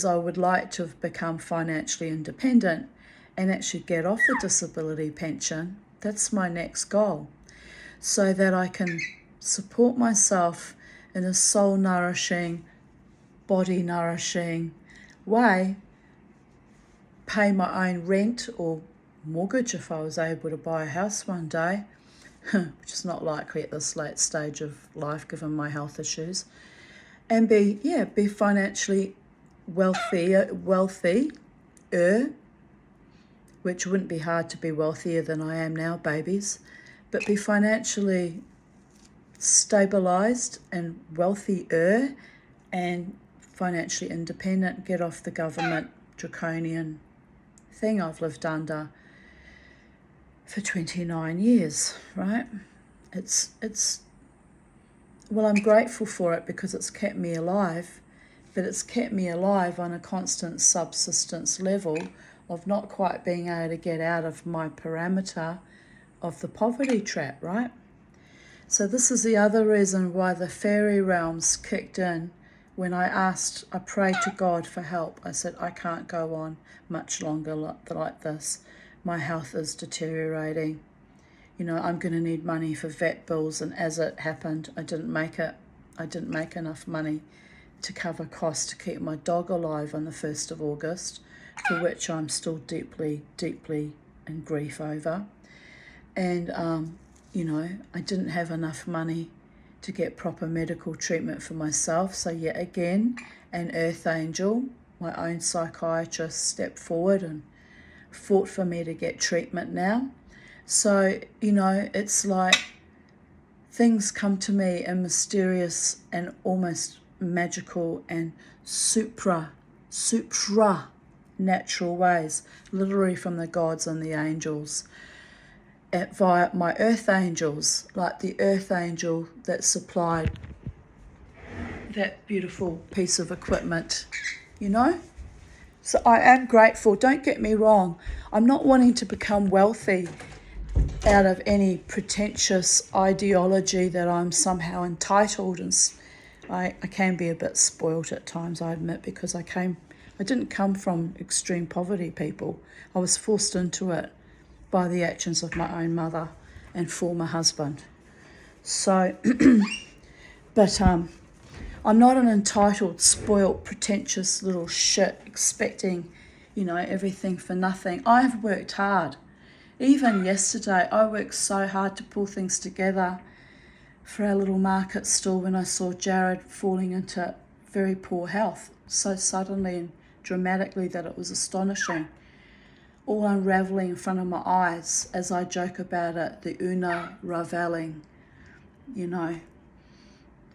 I would like to have become financially independent and actually get off the disability pension. That's my next goal, so that I can support myself in a soul nourishing, body nourishing way, pay my own rent or mortgage if I was able to buy a house one day, which is not likely at this late stage of life given my health issues, and be financially wealthier, which wouldn't be hard to be wealthier than I am now, babies, but be financially stabilised and wealthier and financially independent, get off the government draconian thing I've lived under for 29 years, right? Well, I'm grateful for it because it's kept me alive, but it's kept me alive on a constant subsistence level of not quite being able to get out of my parameter of the poverty trap, right? So this is the other reason why the fairy realms kicked in when I prayed to God for help. I said, I can't go on much longer like this. My health is deteriorating. You know, I'm going to need money for vet bills, and as it happened, I didn't make enough money to cover costs to keep my dog alive on the 1st of August, for which I'm still deeply, deeply in grief over. And, you know, I didn't have enough money to get proper medical treatment for myself. So yet again, an earth angel, my own psychiatrist, stepped forward and fought for me to get treatment now. So, you know, it's like things come to me in mysterious and almost magical and supra natural ways, literally from the gods and the angels, via my earth angels, like the earth angel that supplied that beautiful piece of equipment, you know? So I am grateful. Don't get me wrong. I'm not wanting to become wealthy out of any pretentious ideology that I'm somehow entitled, and I can be a bit spoilt at times, I admit, because I didn't come from extreme poverty, people. I was forced into it by the actions of my own mother and former husband. So, but I'm not an entitled, spoilt, pretentious little shit expecting, you know, everything for nothing. I've worked hard. Even yesterday, I worked so hard to pull things together for our little market stall when I saw Jared falling into very poor health so suddenly and dramatically that it was astonishing. All unravelling in front of my eyes, as I joke about it, the Una raveling, you know.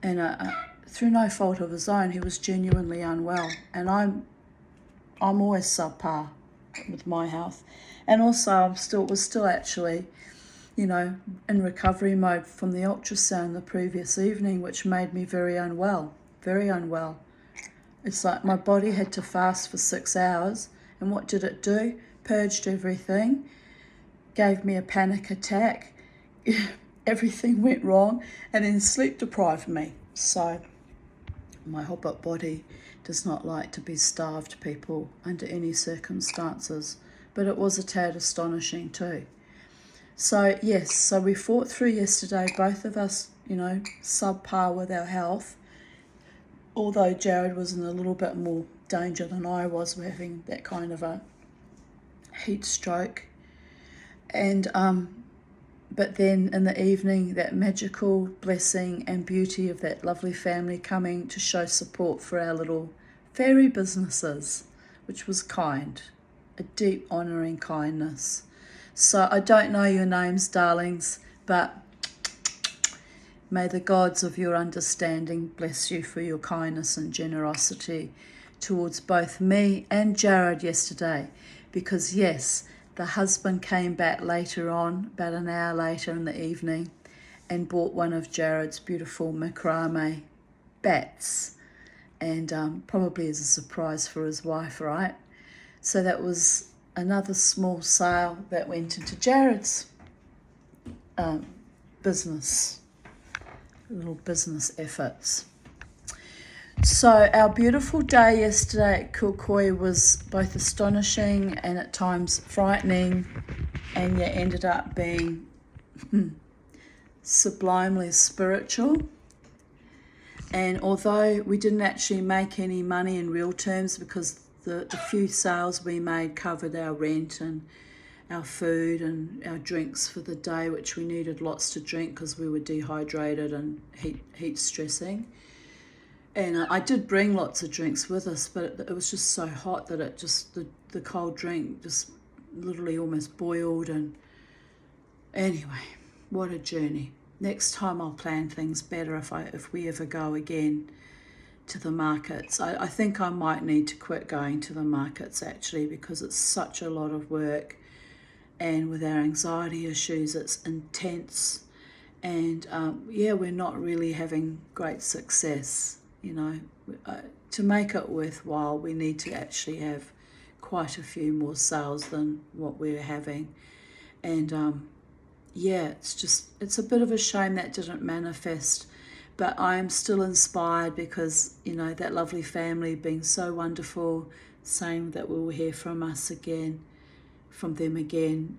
And through no fault of his own, he was genuinely unwell. And I'm always subpar with my health. And also was still actually, you know, in recovery mode from the ultrasound the previous evening, which made me very unwell. It's like my body had to fast for 6 hours. And what did it do? Purged everything, gave me a panic attack. Everything went wrong, and then sleep deprived me. So my hobbit body does not like to be starved, people, under any circumstances. But it was a tad astonishing too. So yes, so we fought through yesterday, both of us, subpar with our health. Although Jared was in a little bit more danger than I was, with having that kind of a heat stroke. And but then in the evening, that magical blessing and beauty of that lovely family coming to show support for our little fairy businesses, which was kind, a deep honouring kindness. So I don't know your names, darlings, but may the gods of your understanding bless you for your kindness and generosity towards both me and Jared yesterday. Because yes, the husband came back later on, about an hour later in the evening, and bought one of Jared's beautiful macrame bats, and probably as a surprise for his wife, right? So that was another small sale that went into Jared's business, little business efforts. So our beautiful day yesterday at Kilcoy was both astonishing and at times frightening, and yet ended up being sublimely spiritual. And although we didn't actually make any money in real terms, because the few sales we made covered our rent and our food and our drinks for the day, which we needed lots to drink because we were dehydrated and heat stressing. And I did bring lots of drinks with us, but it was just so hot that the cold drink just literally almost boiled. And anyway, what a journey. Next time I'll plan things better if we ever go again to the markets. I think I might need to quit going to the markets actually, because it's such a lot of work, and with our anxiety issues it's intense, and we're not really having great success. To make it worthwhile, we need to actually have quite a few more sales than what we're having. And it's a bit of a shame that didn't manifest, but I am still inspired because, that lovely family being so wonderful, saying that we will hear from them again,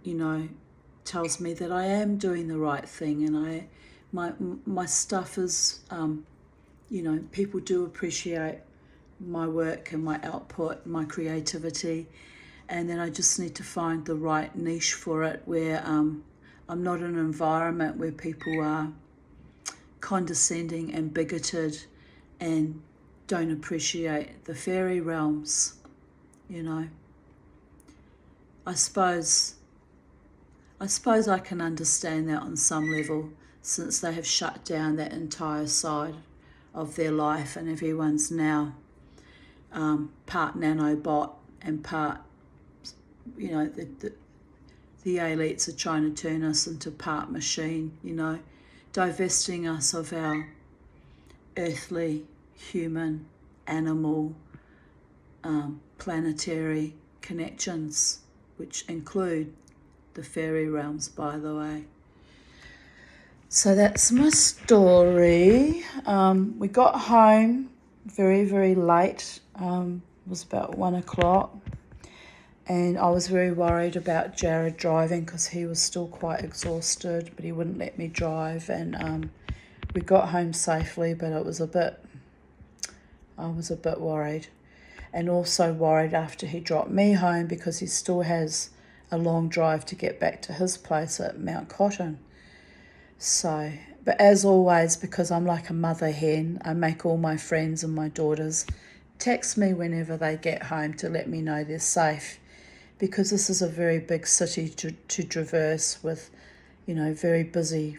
tells me that I am doing the right thing, and my stuff is, people do appreciate my work and my output, my creativity, and then I just need to find the right niche for it where I'm not in an environment where people are condescending and bigoted and don't appreciate the fairy realms. I suppose I can understand that on some level, since they have shut down that entire side of their life, and everyone's now part nanobot and part, the elites are trying to turn us into part machine, divesting us of our earthly, human, animal, planetary connections, which include the fairy realms, by the way. So that's my story. We got home very, very late. It was about 1 o'clock. And I was very worried about Jared driving because he was still quite exhausted, but he wouldn't let me drive. And we got home safely, but I was a bit worried. And also worried after he dropped me home, because he still has a long drive to get back to his place at Mount Cotton. So, but as always, because I'm like a mother hen, I make all my friends and my daughters text me whenever they get home to let me know they're safe, because this is a very big city to traverse with, very busy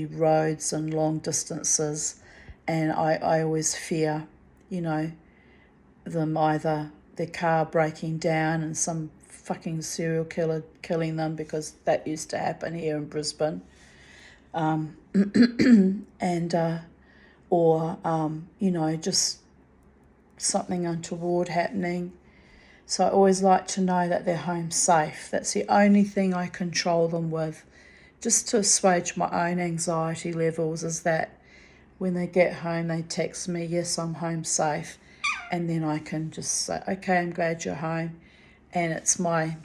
roads and long distances, and I always fear, them either their car breaking down and some fucking serial killer killing them, because that used to happen here in Brisbane. Or just something untoward happening. So I always like to know that they're home safe. That's the only thing I control them with, just to assuage my own anxiety levels, is that when they get home, they text me, yes, I'm home safe. And then I can just say, okay, I'm glad you're home. And it's my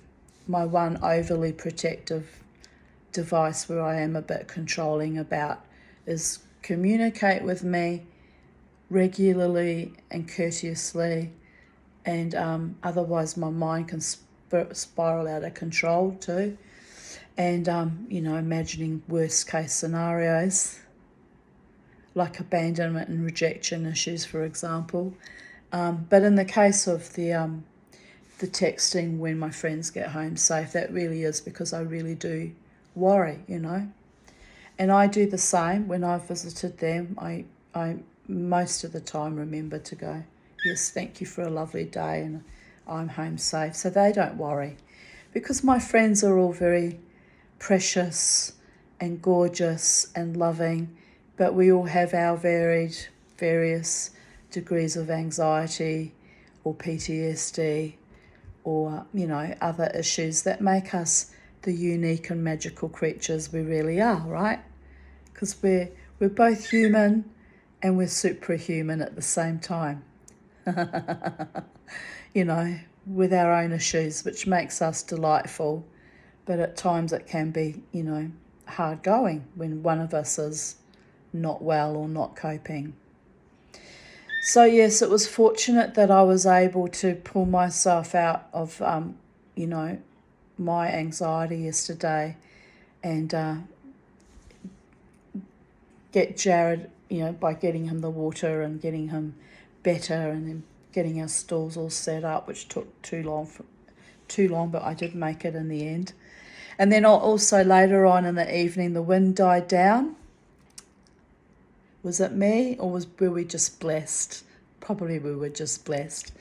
one overly protective device where I am a bit controlling about is communicate with me regularly and courteously, and otherwise my mind can spiral out of control too. And, imagining worst case scenarios like abandonment and rejection issues, for example. But in the case of the texting when my friends get home safe, that really is because I really do worry, And I do the same when I've visited them. I most of the time remember to go, yes, thank you for a lovely day and I'm home safe. So they don't worry because my friends are all very precious and gorgeous and loving, but we all have our various degrees of anxiety or PTSD or, other issues that make us the unique and magical creatures we really are, right? Because we're both human and we're superhuman at the same time, with our own issues, which makes us delightful. But at times it can be, hard going when one of us is not well or not coping. So yes, it was fortunate that I was able to pull myself out of, my anxiety yesterday and get Jared, by getting him the water and getting him better and then getting our stalls all set up, which took too long, but I did make it in the end. And then also later on in the evening, the wind died down. Was it me or were we just blessed? Probably we were just blessed.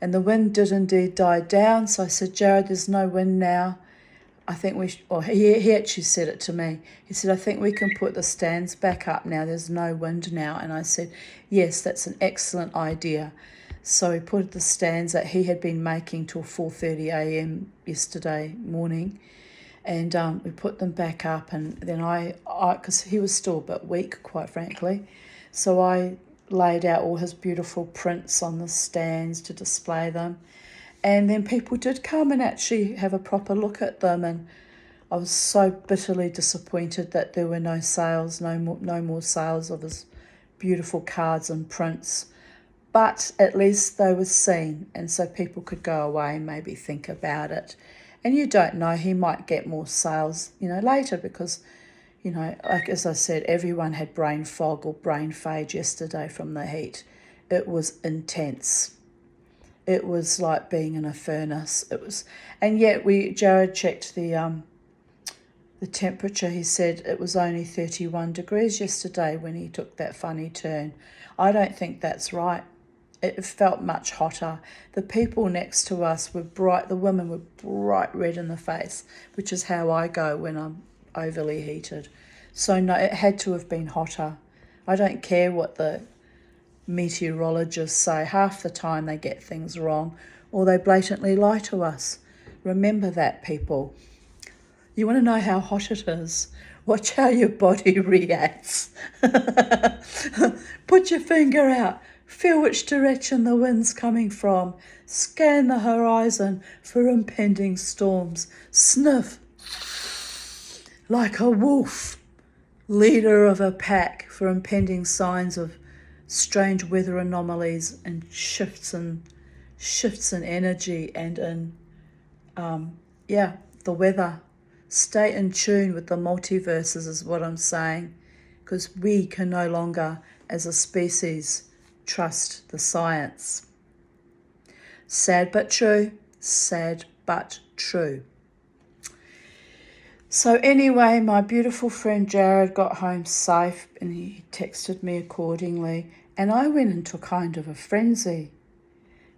And the wind did indeed die down. So I said, Jared, there's no wind now. I think he actually said it to me. He said, I think we can put the stands back up now. There's no wind now. And I said, yes, that's an excellent idea. So he put the stands that he had been making till 4:30 a.m. yesterday morning. And we put them back up, and then I because he was still a bit weak, quite frankly, so I laid out all his beautiful prints on the stands to display them, and then people did come and actually have a proper look at them, and I was so bitterly disappointed that there were no sales, no more sales of his beautiful cards and prints, but at least they were seen, and so people could go away and maybe think about it. And you don't know, he might get more sales, later because, like as I said, everyone had brain fog or brain phage yesterday from the heat. It was intense. It was like being in a furnace. And yet Jared checked the temperature. He said it was only 31 degrees yesterday when he took that funny turn. I don't think that's right. It felt much hotter. The people next to us were the women were bright red in the face, which is how I go when I'm overly heated. So no, it had to have been hotter. I don't care what the meteorologists say. Half the time they get things wrong or they blatantly lie to us. Remember that, people. You want to know how hot it is? Watch how your body reacts. Put your finger out. Feel which direction the wind's coming from. Scan the horizon for impending storms. Sniff like a wolf, leader of a pack, for impending signs of strange weather anomalies and shifts in energy and in the weather. Stay in tune with the multiverses is what I'm saying, because we can no longer, as a species, trust the science. Sad but true. Sad but true. So anyway, my beautiful friend Jared got home safe and he texted me accordingly. And I went into kind of a frenzy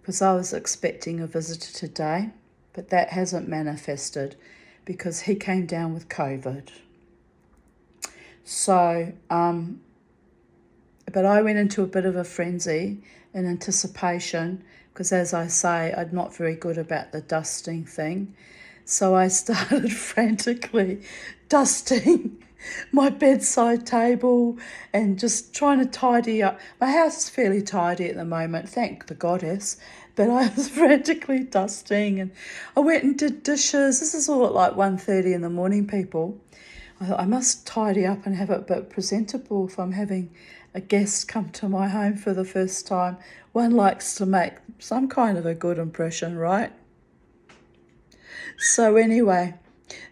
because I was expecting a visitor today, but that hasn't manifested because he came down with COVID. So, but I went into a bit of a frenzy in anticipation because, as I say, I'm not very good about the dusting thing. So I started frantically dusting my bedside table and just trying to tidy up. My house is fairly tidy at the moment, thank the goddess. But I was frantically dusting, and I went and did dishes. This is all at like 1:30 in the morning, people. I thought I must tidy up and have it a bit presentable if I'm having a guest come to my home for the first time. One likes to make some kind of a good impression, right? So anyway,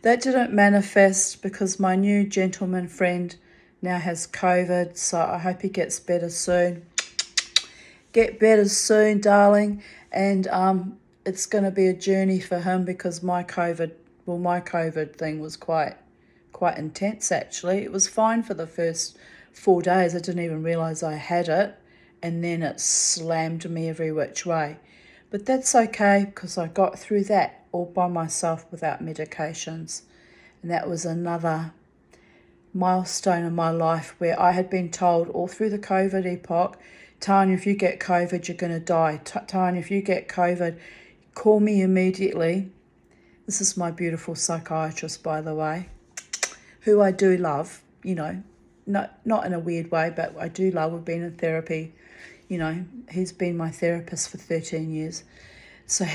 that didn't manifest because my new gentleman friend now has COVID, so I hope he gets better soon. Get better soon, darling. And it's going to be a journey for him because my COVID thing was quite intense actually. It was fine for the first 4 days. I didn't even realise I had it, and then it slammed me every which way. But that's okay because I got through that all by myself without medications. And that was another milestone in my life where I had been told all through the COVID epoch, Tanya, if you get COVID, you're going to die. Tanya, if you get COVID, call me immediately. This is my beautiful psychiatrist, by the way, who I do love, not in a weird way, but I do love. We've been in therapy. He's been my therapist for 13 years. So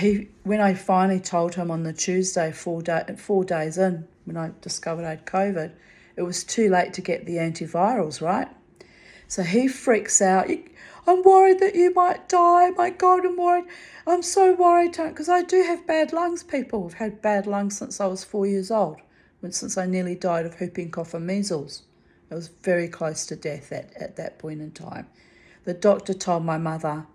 when I finally told him on the Tuesday, 4 days in, when I discovered I had COVID, it was too late to get the antivirals, right? So he freaks out. I'm worried that you might die. My God, I'm worried. I'm so worried, because I do have bad lungs, people. I've had bad lungs since I was 4 years old, since I nearly died of whooping cough and measles. I was very close to death at that point in time. The doctor told my mother,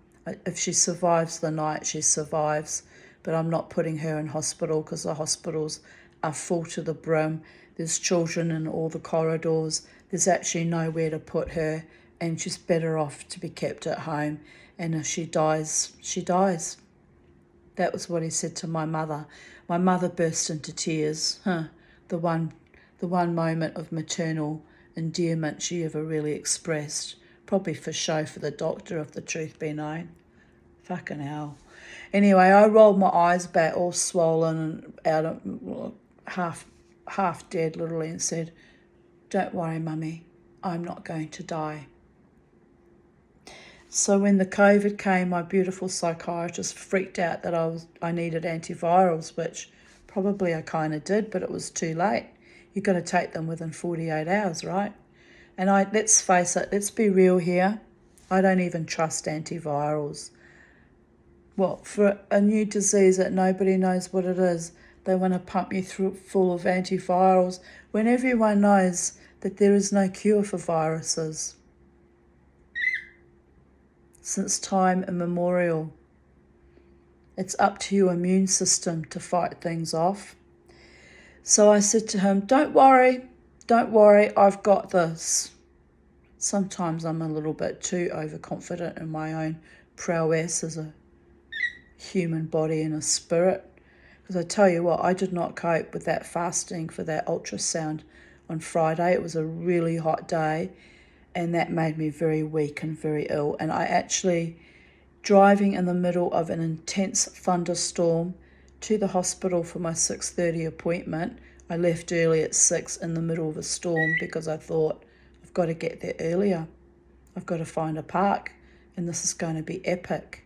if she survives the night, she survives, but I'm not putting her in hospital because the hospitals are full to the brim. There's children in all the corridors. There's actually nowhere to put her, and she's better off to be kept at home. And if she dies, she dies. That was what he said to my mother. My mother burst into tears. The one moment of maternal endearment she ever really expressed. Probably for show for the doctor, if the truth be known. Fucking hell. Anyway, I rolled my eyes back, all swollen and out of half dead, literally, and said, "Don't worry, Mummy, I'm not going to die." So when the COVID came, my beautiful psychiatrist freaked out that I needed antivirals, which probably I kind of did, but it was too late. You've got to take them within 48 hours, right? And let's face it, let's be real here. I don't even trust antivirals. What, for a new disease that nobody knows what it is, they want to pump you through full of antivirals when everyone knows that there is no cure for viruses. Since time immemorial, it's up to your immune system to fight things off. So I said to him, don't worry, I've got this. Sometimes I'm a little bit too overconfident in my own prowess as a human body and a spirit. Because I tell you what, I did not cope with that fasting for that ultrasound on Friday. It was a really hot day, and that made me very weak and very ill. And I actually, driving in the middle of an intense thunderstorm to the hospital for my 6:30 appointment, I left early at 6 in the middle of a storm because I thought, I've got to get there earlier. I've got to find a park, and this is going to be epic.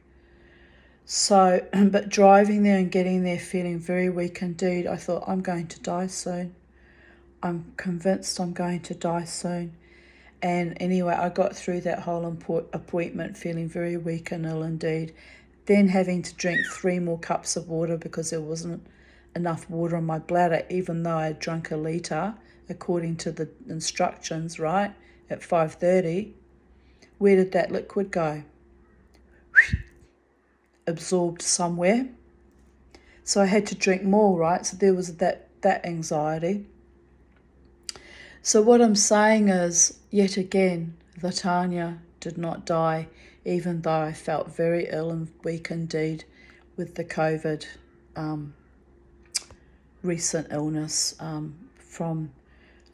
So, but driving there and getting there feeling very weak indeed, I thought, I'm going to die soon. I'm convinced I'm going to die soon. And anyway, I got through that whole appointment feeling very weak and ill indeed. Then having to drink 3 more cups of water because there wasn't enough water in my bladder, even though I had drunk a litre, according to the instructions, right, at 5:30. Where did that liquid go? Absorbed somewhere. So I had to drink more, right? So there was that anxiety. So what I'm saying is, yet again, the Tanya did not die, even though I felt very ill and weak indeed with the COVID recent illness from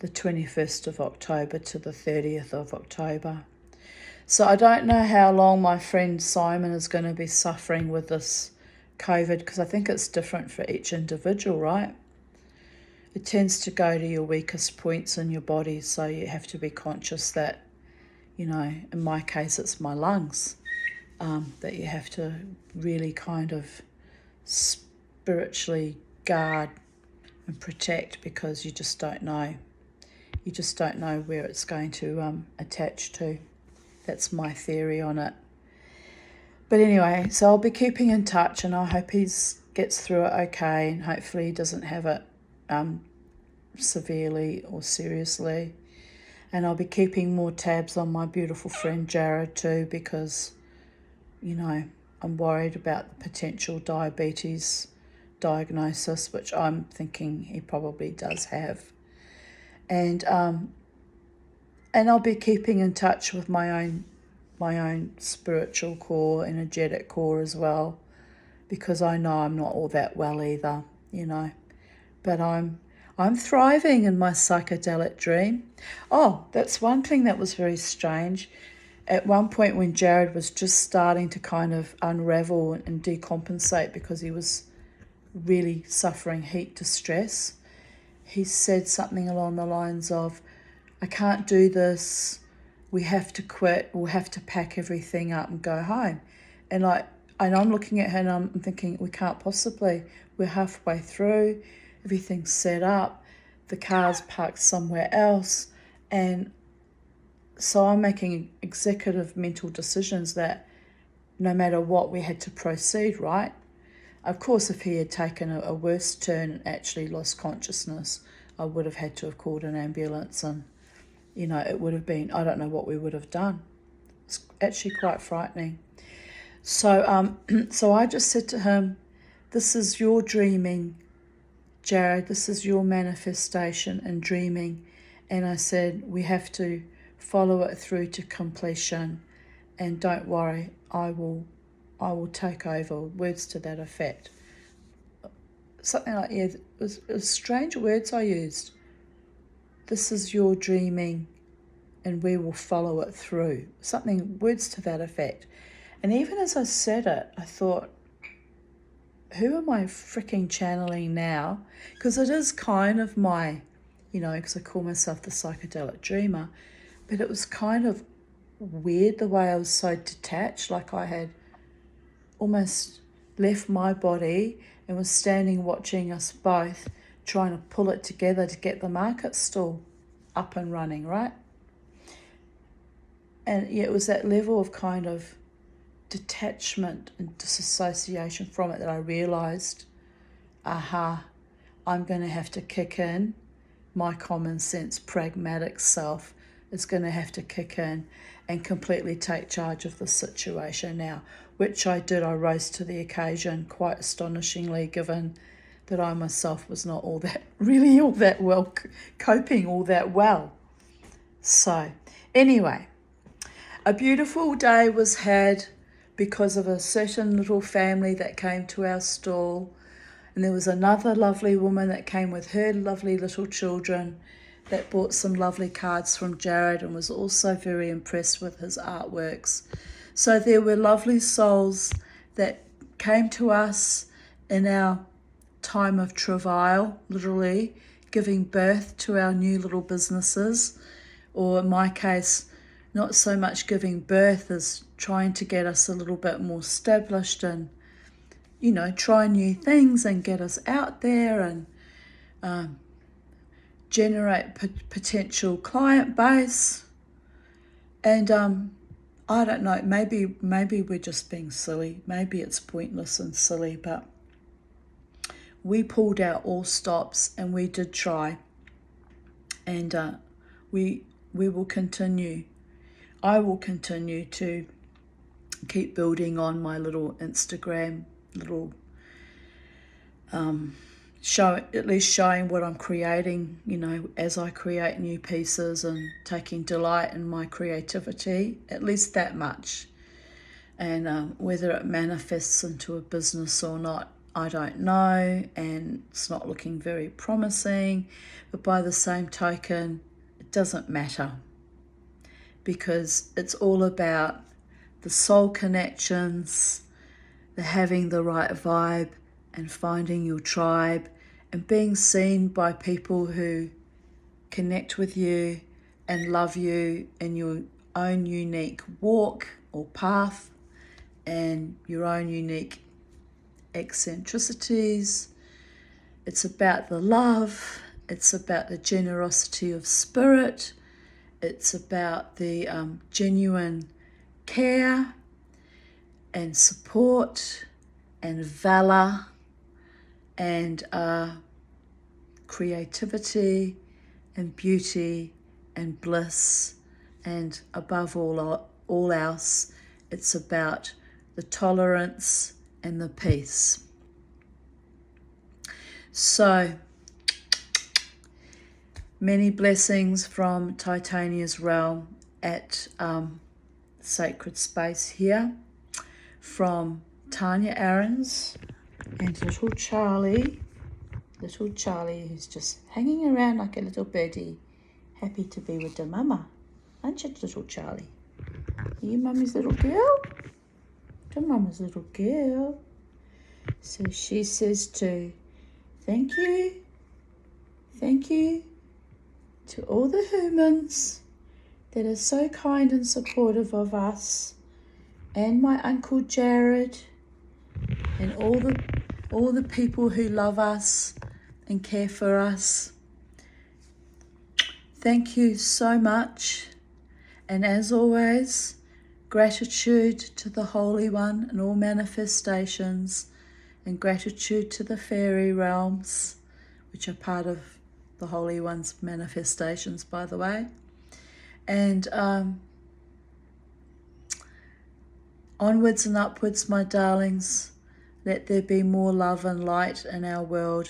the 21st of October to the 30th of October. So I don't know how long my friend Simon is going to be suffering with this COVID, because I think it's different for each individual, right? It tends to go to your weakest points in your body, so you have to be conscious that, in my case, it's my lungs. that you have to really kind of spiritually guard and protect, because you just don't know. You just don't know where it's going to attach to. That's my theory on it. But anyway, so I'll be keeping in touch, and I hope he gets through it okay, and hopefully he doesn't have it severely or seriously. And I'll be keeping more tabs on my beautiful friend Jared too, because, I'm worried about the potential diabetes diagnosis, which I'm thinking he probably does have. And I'll be keeping in touch with my own spiritual core, energetic core as well, because I know I'm not all that well either, But I'm thriving in my psychedelic dream. Oh, that's one thing that was very strange. At one point when Jared was just starting to kind of unravel and decompensate because he was really suffering heat distress, he said something along the lines of, I can't do this, we have to quit, we'll have to pack everything up and go home. And I'm looking at her and I'm thinking, we can't possibly, we're halfway through, everything's set up, the car's parked somewhere else, and so I'm making executive mental decisions that no matter what, we had to proceed, right? Of course, if he had taken a worse turn and actually lost consciousness, I would have had to have called an ambulance, and, it would have been, I don't know what we would have done. It's actually quite frightening. So, so I just said to him, this is your dreaming, Jared, this is your manifestation and dreaming. And I said, we have to follow it through to completion, and don't worry, I will take over, words to that effect. Something like, it was strange words I used. This is your dreaming and we will follow it through. Words to that effect. And even as I said it, I thought, who am I freaking channeling now? Because it is kind of my, because I call myself the psychedelic dreamer, but it was kind of weird the way I was so detached, like I had almost left my body and was standing watching us both trying to pull it together to get the market stall up and running, right? And it was that level of kind of detachment and disassociation from it that I realised, I'm going to have to kick in. My common sense, pragmatic self is going to have to kick in and completely take charge of the situation now, which I did. I rose to the occasion quite astonishingly, given that I myself was not all that well, coping all that well. So anyway, a beautiful day was had because of a certain little family that came to our stall. And there was another lovely woman that came with her lovely little children that bought some lovely cards from Jared and was also very impressed with his artworks. So there were lovely souls that came to us in our time of travail, literally giving birth to our new little businesses, or in my case, not so much giving birth as trying to get us a little bit more established and, try new things and get us out there and generate potential client base. And I don't know, maybe we're just being silly. Maybe it's pointless and silly, but we pulled out all stops and we did try. And we will continue. I will continue to keep building on my little Instagram, showing what I'm creating, as I create new pieces and taking delight in my creativity, at least that much. And whether it manifests into a business or not, I don't know, and it's not looking very promising, but by the same token, it doesn't matter, because it's all about the soul connections, the having the right vibe and finding your tribe and being seen by people who connect with you and love you in your own unique walk or path. and your own unique eccentricities. It's about the love. It's about the generosity of spirit. It's about the genuine care and support and valor and creativity and beauty and bliss, and above all else, it's about the tolerance and the peace. So, many blessings from Titania's realm at sacred space here, from Tanya Aarons and little Charlie, who's just hanging around like a little birdie, happy to be with the mama. Aren't you, little Charlie? Are you mummy's little girl? The mama's little girl. So she says to thank you to all the humans that are so kind and supportive of us, and my Uncle Jared, and all the people who love us and care for us. Thank you so much. And as always, gratitude to the Holy One and all manifestations, and gratitude to the fairy realms, which are part of the Holy One's manifestations, by the way. And onwards and upwards, my darlings. Let there be more love and light in our world,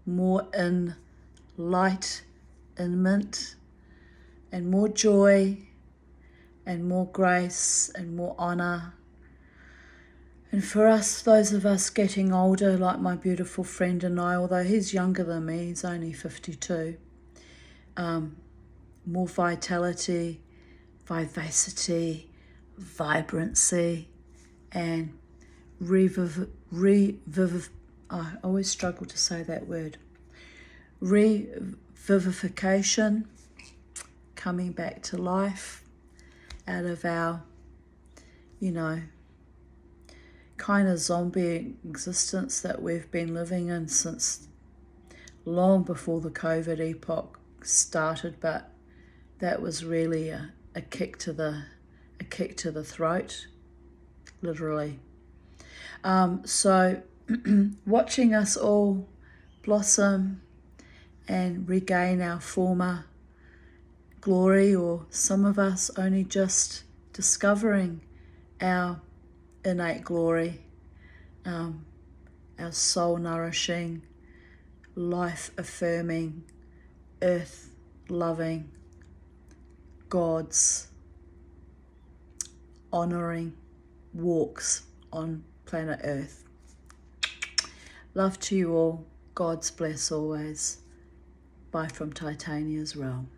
more enlightenment, and more joy, and more grace, and more honour. And for us, those of us getting older, like my beautiful friend and I, although he's younger than me, he's only 52, more vitality, vivacity, vibrancy, and I always struggle to say that word, revivification, coming back to life out of our, kind of zombie existence that we've been living in since long before the COVID epoch started, but that was really a kick to the throat, literally. So watching us all blossom and regain our former glory, or some of us only just discovering our innate glory, our soul nourishing, life affirming, earth loving, God's honouring walks on planet Earth. Love to you all. God's bless always. Bye from Titania's realm.